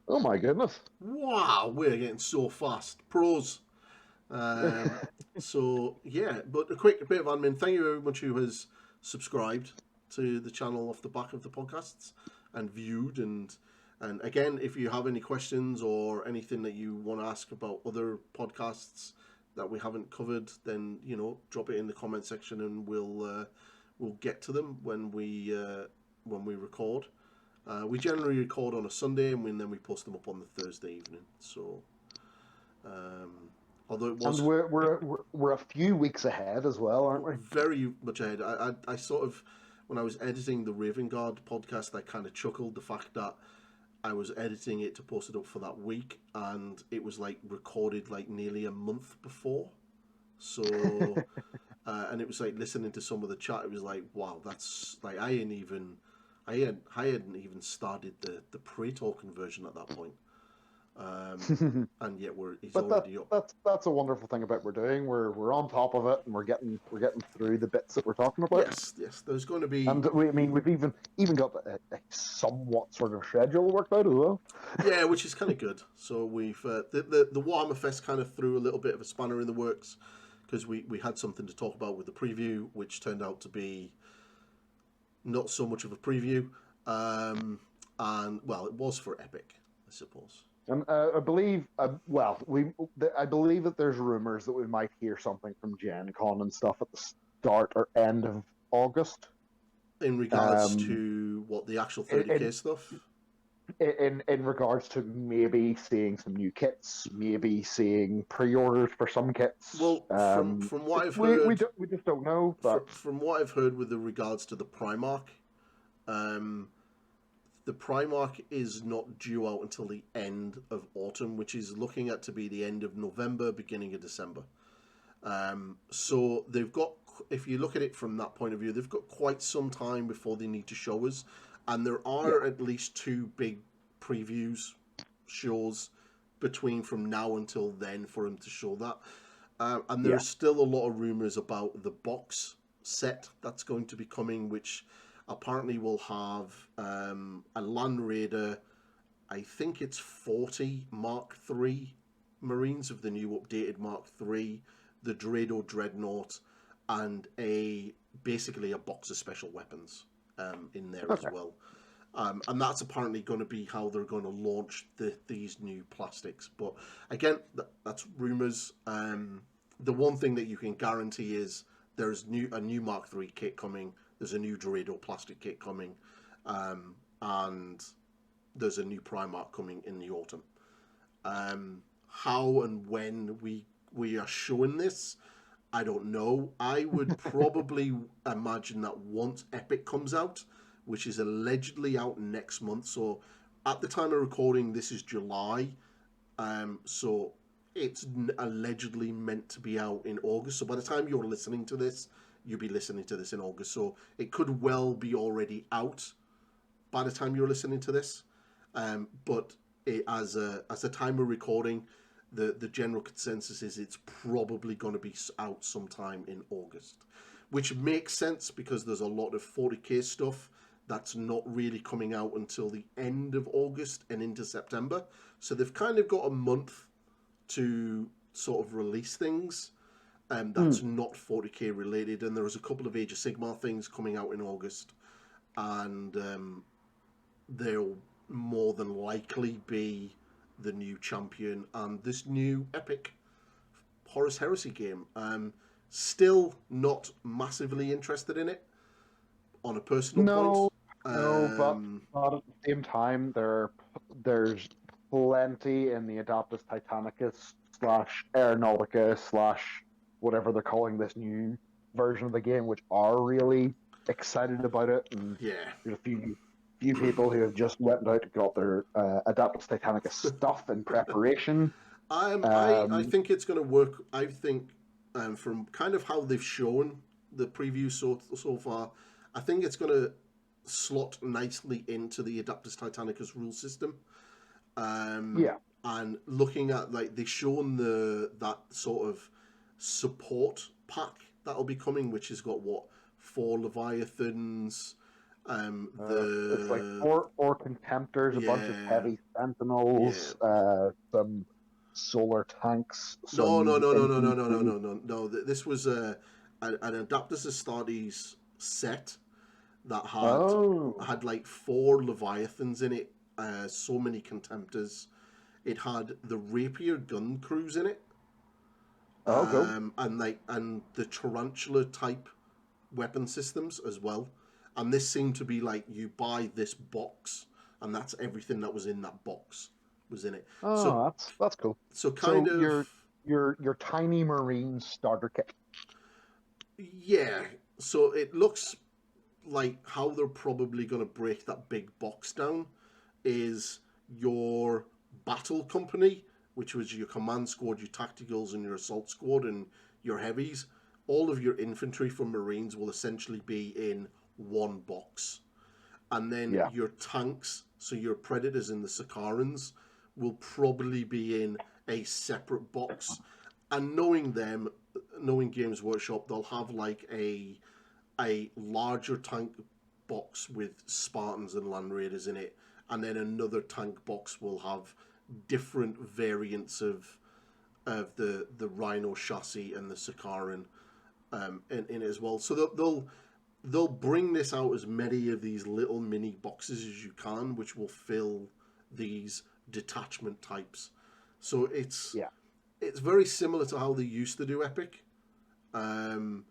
Oh my goodness! Wow, we're getting so fast. Pros. So yeah, but a quick bit of admin. Thank you very much who has subscribed to the channel off the back of the podcasts and viewed and again, if you have any questions or anything that you want to ask about other podcasts that we haven't covered, then you know, drop it in the comment section and we'll get to them when we record. We generally record on a Sunday and then we post them up on the Thursday evening. So, although it was, and we're a few weeks ahead as well, aren't we? Very much ahead. I sort of, when I was editing the Raven Guard podcast, I kind of chuckled the fact that I was editing it to post it up for that week, and it was like recorded like nearly a month before. So, and it was like listening to some of the chat. It was like, wow, that's like I hadn't even started the pre-talking version at that point. And yet it's already up. That's a wonderful thing about what we're doing. We're on top of it, and we're getting through the bits that we're talking about. Yes. There's going to be, and we've even got a somewhat sort of schedule worked out as well. Yeah, which is kind of good. So we've the Warhammer Fest kind of threw a little bit of a spanner in the works because we had something to talk about with the preview, which turned out to be not so much of a preview, and well, it was for Epic, I suppose. And I believe, I believe that there's rumors that we might hear something from Gen Con and stuff at the start or end of August. In regards to what, the actual 30k stuff? In regards to maybe seeing some new kits, maybe seeing pre-orders for some kits. Well, from what I've heard, we just don't know. But from what I've heard with regards to the Primarch, the Primarch is not due out until the end of autumn, which is looking at to be the end of November, beginning of December. So they've got, if you look at it from that point of view, they've got quite some time before they need to show us. And there are at least 2 big previews shows between from now until then for them to show that. And there's still a lot of rumours about the box set that's going to be coming, which apparently will have a Land Raider, I think it's 40 Mark III Marines of the new updated Mark III, the Dredo Dreadnought, and basically a box of special weapons in there as well. And that's apparently going to be how they're going to launch these new plastics. But again, that's rumours. The one thing that you can guarantee is there's a new Mark III kit coming. There's a new Dorado plastic kit coming, and there's a new Primarch coming in the autumn. How and when we are showing this, I don't know. I would probably imagine that once Epic comes out, which is allegedly out next month, so at the time of recording, this is July, so it's allegedly meant to be out in August. So by the time you're listening to this, you'll be listening to this in August. So it could well be already out by the time you're listening to this. But as a time of recording, the general consensus is it's probably going to be out sometime in August, which makes sense because there's a lot of 40k stuff that's not really coming out until the end of August and into September. So they've kind of got a month to sort of release things that's not 40k related. And there was a couple of Age of Sigmar things coming out in August, and they'll more than likely be the new champion and this new epic Horus Heresy game. Still not massively interested in it on a personal point. But at the same time, there's plenty in the Adeptus Titanicus / Aeronautica / whatever they're calling this new version of the game, which are really excited about it. And there's a few people who have just went out and got their Adeptus Titanicus stuff in preparation. I think it's going to work. I think from kind of how they've shown the preview so far, I think it's going to slot nicely into the Adeptus Titanicus rule system. And looking at, like, they've shown that sort of support pack that'll be coming, which has got 4 Leviathans. It's like four Contemptors, a bunch of heavy Sentinels, some solar tanks. No. This was an Adeptus Astartes set that had like 4 Leviathans in it, so many Contemptors. It had the Rapier gun crews in it, and the Tarantula type weapon systems as well. And this seemed to be like, you buy this box, and that's everything that was in that box was in it. That's cool. So your tiny Marine starter kit. Yeah. So it looks like how they're probably going to break that big box down is your battle company, which was your command squad, your tacticals, and your assault squad, and your heavies. All of your infantry from Marines will essentially be in one box. And then your tanks, so your Predators and the Sakarans, will probably be in a separate box. And knowing Games Workshop, they'll have like a larger tank box with Spartans and Land Raiders in it, and then another tank box will have different variants of the Rhino chassis and the Sakaran in it as well. So they'll bring this out as many of these little mini boxes as you can, which will fill these detachment types. So it's very similar to how they used to do Epic, and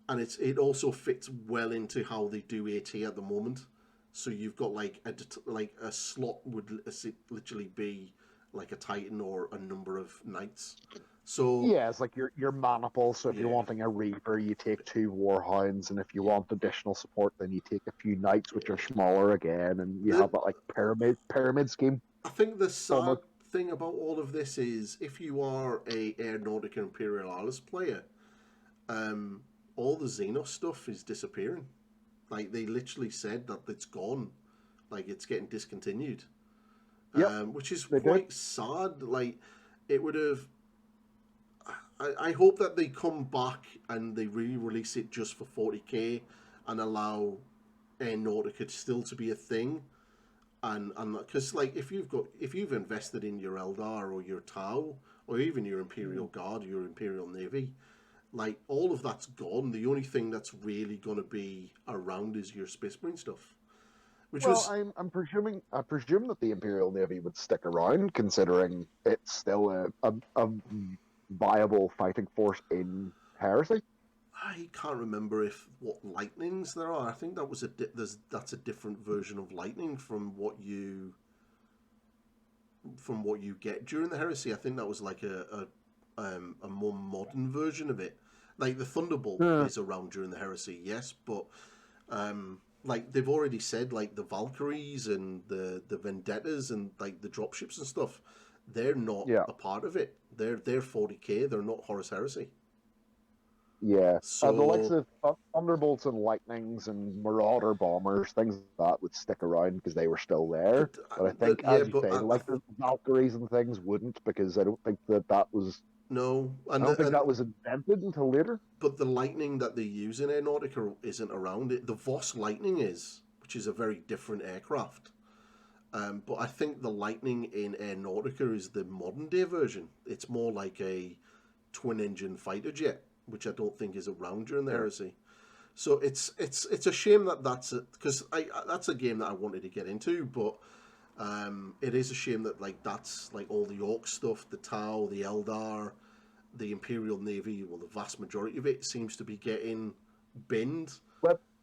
it also fits well into how they do AT at the moment. So you've got like a slot would literally be like a Titan or a number of Knights. So it's like your maniple. So if you're wanting a Reaper, you take 2 Warhounds, and if you want additional support, then you take a few Knights, which are smaller again, and you have that like pyramid scheme. I think the sad thing about all of this is, if you are a Aeronautica Imperialis player, all the Xenos stuff is disappearing. Like, they literally said that it's gone. Like, it's getting discontinued. Which is quite sad. Like, it would have... I hope that they come back and they re-release it just for 40k and allow Aeronautica still to be a thing. And because, like, if you've invested in your Eldar or your Tau or even your Imperial Guard, your Imperial Navy, like, all of that's gone. The only thing that's really going to be around is your Space Marine stuff. I'm presuming that the Imperial Navy would stick around, considering it's still a viable fighting force in Heresy. I can't remember what lightnings there are. I think that was that's a different version of lightning from what you get during the Heresy. I think that was like a more modern version of it. Like the Thunderbolt is around during the Heresy, yes, but like they've already said, like the Valkyries and the Vendettas and like the dropships and stuff, they're not Yeah. a part of it. They're 40k. They're not Horus Heresy. Yeah. The likes So of Thunderbolts and Lightnings and Marauder Bombers, things like that would stick around because they were still there. but But I think, as you say, I like the Valkyries and things wouldn't, because I don't think that was. no, I don't think that was invented until later. but the lightning that they use in Aeronautica isn't around it. The Voss Lightning is, which is a very different aircraft. But I think the Lightning in Aeronautica is the modern day version. It's more like a twin engine fighter jet, which I don't think is around during the Heresy. So it's a shame that that's it, because that's a game that I wanted to get into, but it is a shame that like that's like all the Orc stuff, the Tau, the Eldar, the Imperial Navy. Well, the vast majority of it seems to be getting binned.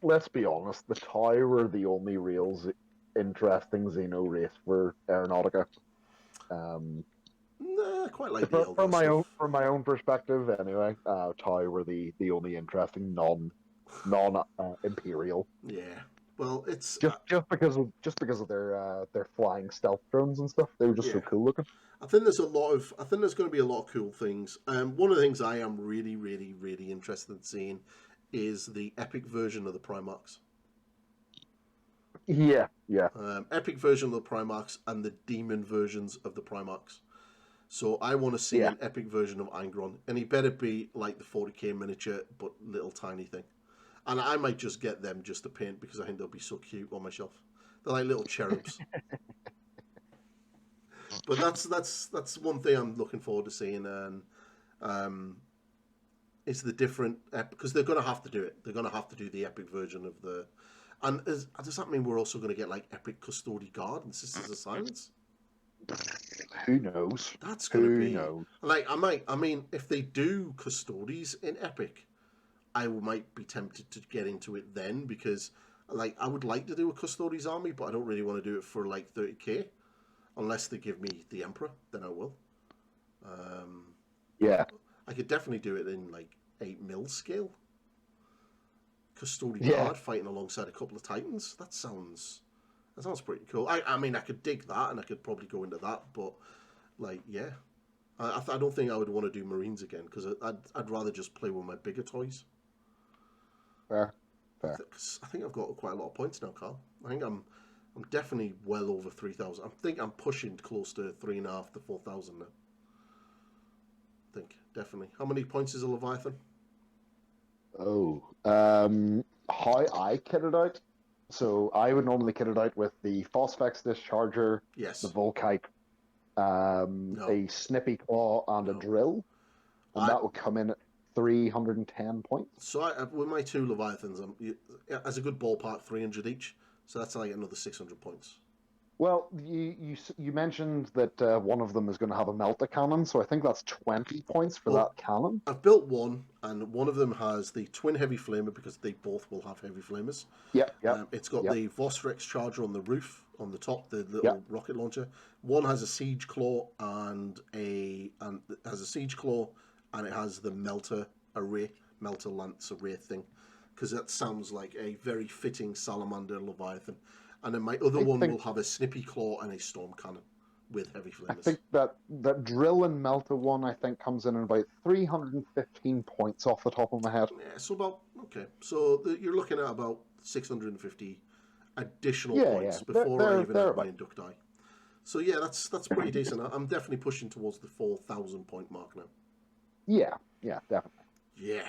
Let's be honest. The Tau were the only real interesting Xeno race for Aeronautica. Nah, quite like the Eldar stuff. From my own perspective, anyway. Tau were the only interesting non Imperial. Yeah. Well, it's just because of their flying stealth drones and stuff. They were just so cool looking. I think there's going to be a lot of cool things. One of the things I am really, really, really interested in seeing is the epic version of the Primarchs. Yeah. Epic version of the Primarchs and the demon versions of the Primarchs. So I want to see an epic version of Angron, and he better be like the 40k miniature, but little tiny thing. And I might just get them just to paint because I think they'll be so cute on my shelf. They're like little cherubs. But that's one thing I'm looking forward to seeing, and it's the different because they're going to have to do it. They're going to have to do the epic version of the. And does that mean we're also going to get like epic Custody Guard and Sisters of Silence? Who knows? That's going to be like I mean, if they do Custodies in epic, I might be tempted to get into it then, because like I would like to do a Custodies army, but I don't really want to do it for like 30k. Unless they give me the Emperor, then I will. I could definitely do it in like 8 mil scale. Custody Guard fighting alongside a couple of Titans. That sounds pretty cool. I mean, I could dig that, and I could probably go into that, but like, yeah. I don't think I would want to do Marines again, because I'd rather just play with my bigger toys. Fair. I think I've got quite a lot of points now, Carl. I think I'm definitely well over 3,000. I think I'm pushing close to 3,500 to 4,000 now. I think, definitely. How many points is a Leviathan? Oh, how I kit it out. So I would normally kit it out with the Phosphex Discharger, the Volkite, a Snippy Claw, and a Drill. And that would come in at 310 points. So with my 2 Leviathans, as a good ballpark, 300 each. So that's like another 600 points. Well, you mentioned that one of them is going to have a melta cannon, so I think that's 20 points for that cannon. I've built one, and one of them has the twin heavy flamer, because they both will have heavy flamers. Yeah. It's got the Vosrex charger on the roof, on the top, the little rocket launcher. One has a siege claw and it has the melta lance array thing, because that sounds like a very fitting Salamander Leviathan. And then my other one will have a Snippy Claw and a Storm Cannon with heavy flamers. I think that Drill and Melta one, I think, comes in at about 315 points off the top of my head. Yeah, so you're looking at about 650 additional points before I even have my Inducti. So yeah, that's pretty decent. I'm definitely pushing towards the 4,000 point mark now. Yeah, definitely. Yeah.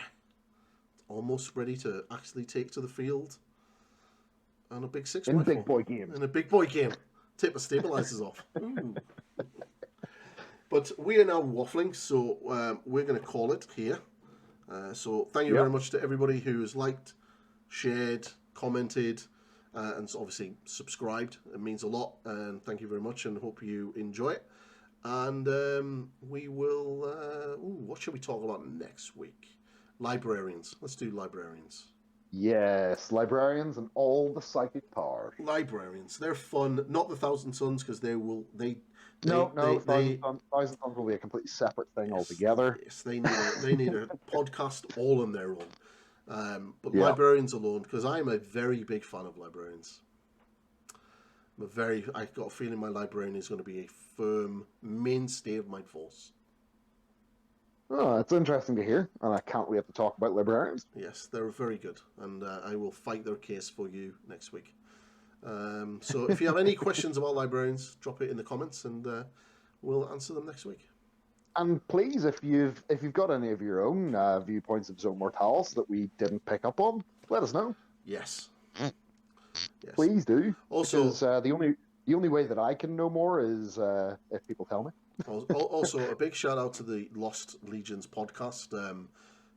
Almost ready to actually take to the field. And a big 6x4. In a big boy game. Take my stabilizers off. Ooh. But we are now waffling, so we're going to call it here. So thank you very much to everybody who has liked, shared, commented, and obviously subscribed. It means a lot, and thank you very much, and hope you enjoy it. And we will... what should we talk about next week? Librarians. Let's do librarians. Yes, librarians and all the psychic power. Librarians, they're fun. Not the Thousand Suns, because Thousand Suns will be a completely separate thing altogether. Yes, they need a podcast all on their own. But Yeah. librarians alone, because I'm a very big fan of librarians. I got a feeling my librarian is going to be a firm mainstay of my force. Oh, it's interesting to hear, and I can't wait to talk about librarians. Yes, they're very good, and I will fight their case for you next week. So if you have any questions about librarians, drop it in the comments, and we'll answer them next week. And please, if you've got any of your own viewpoints of Zone Mortalis that we didn't pick up on, let us know. Yes. Yes. Please do. Also, because the only way that I can know more is if people tell me. Also, a big shout out to the Lost Legions podcast,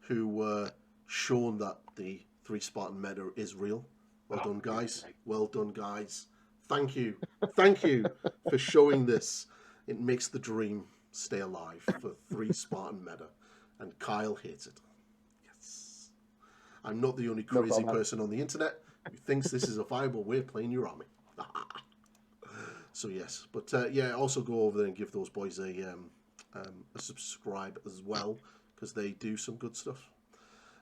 who were shown that the 3 Spartan meta is real. Well done, guys. Well done, guys. Thank you. Thank you for showing this. It makes the dream stay alive for 3 Spartan meta. And Kyle hates it. Yes. I'm not the only crazy person on the internet who thinks this is a viable way of playing your army. So yes, but also go over there and give those boys a subscribe as well, because they do some good stuff.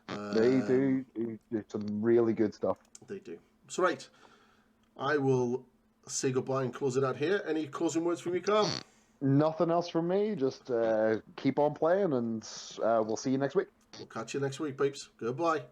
They do some really good stuff. They do. So right, I will say goodbye and close it out here. Any closing words from you, Carl? Nothing else from me. Just keep on playing, and we'll see you next week. We'll catch you next week, peeps. Goodbye.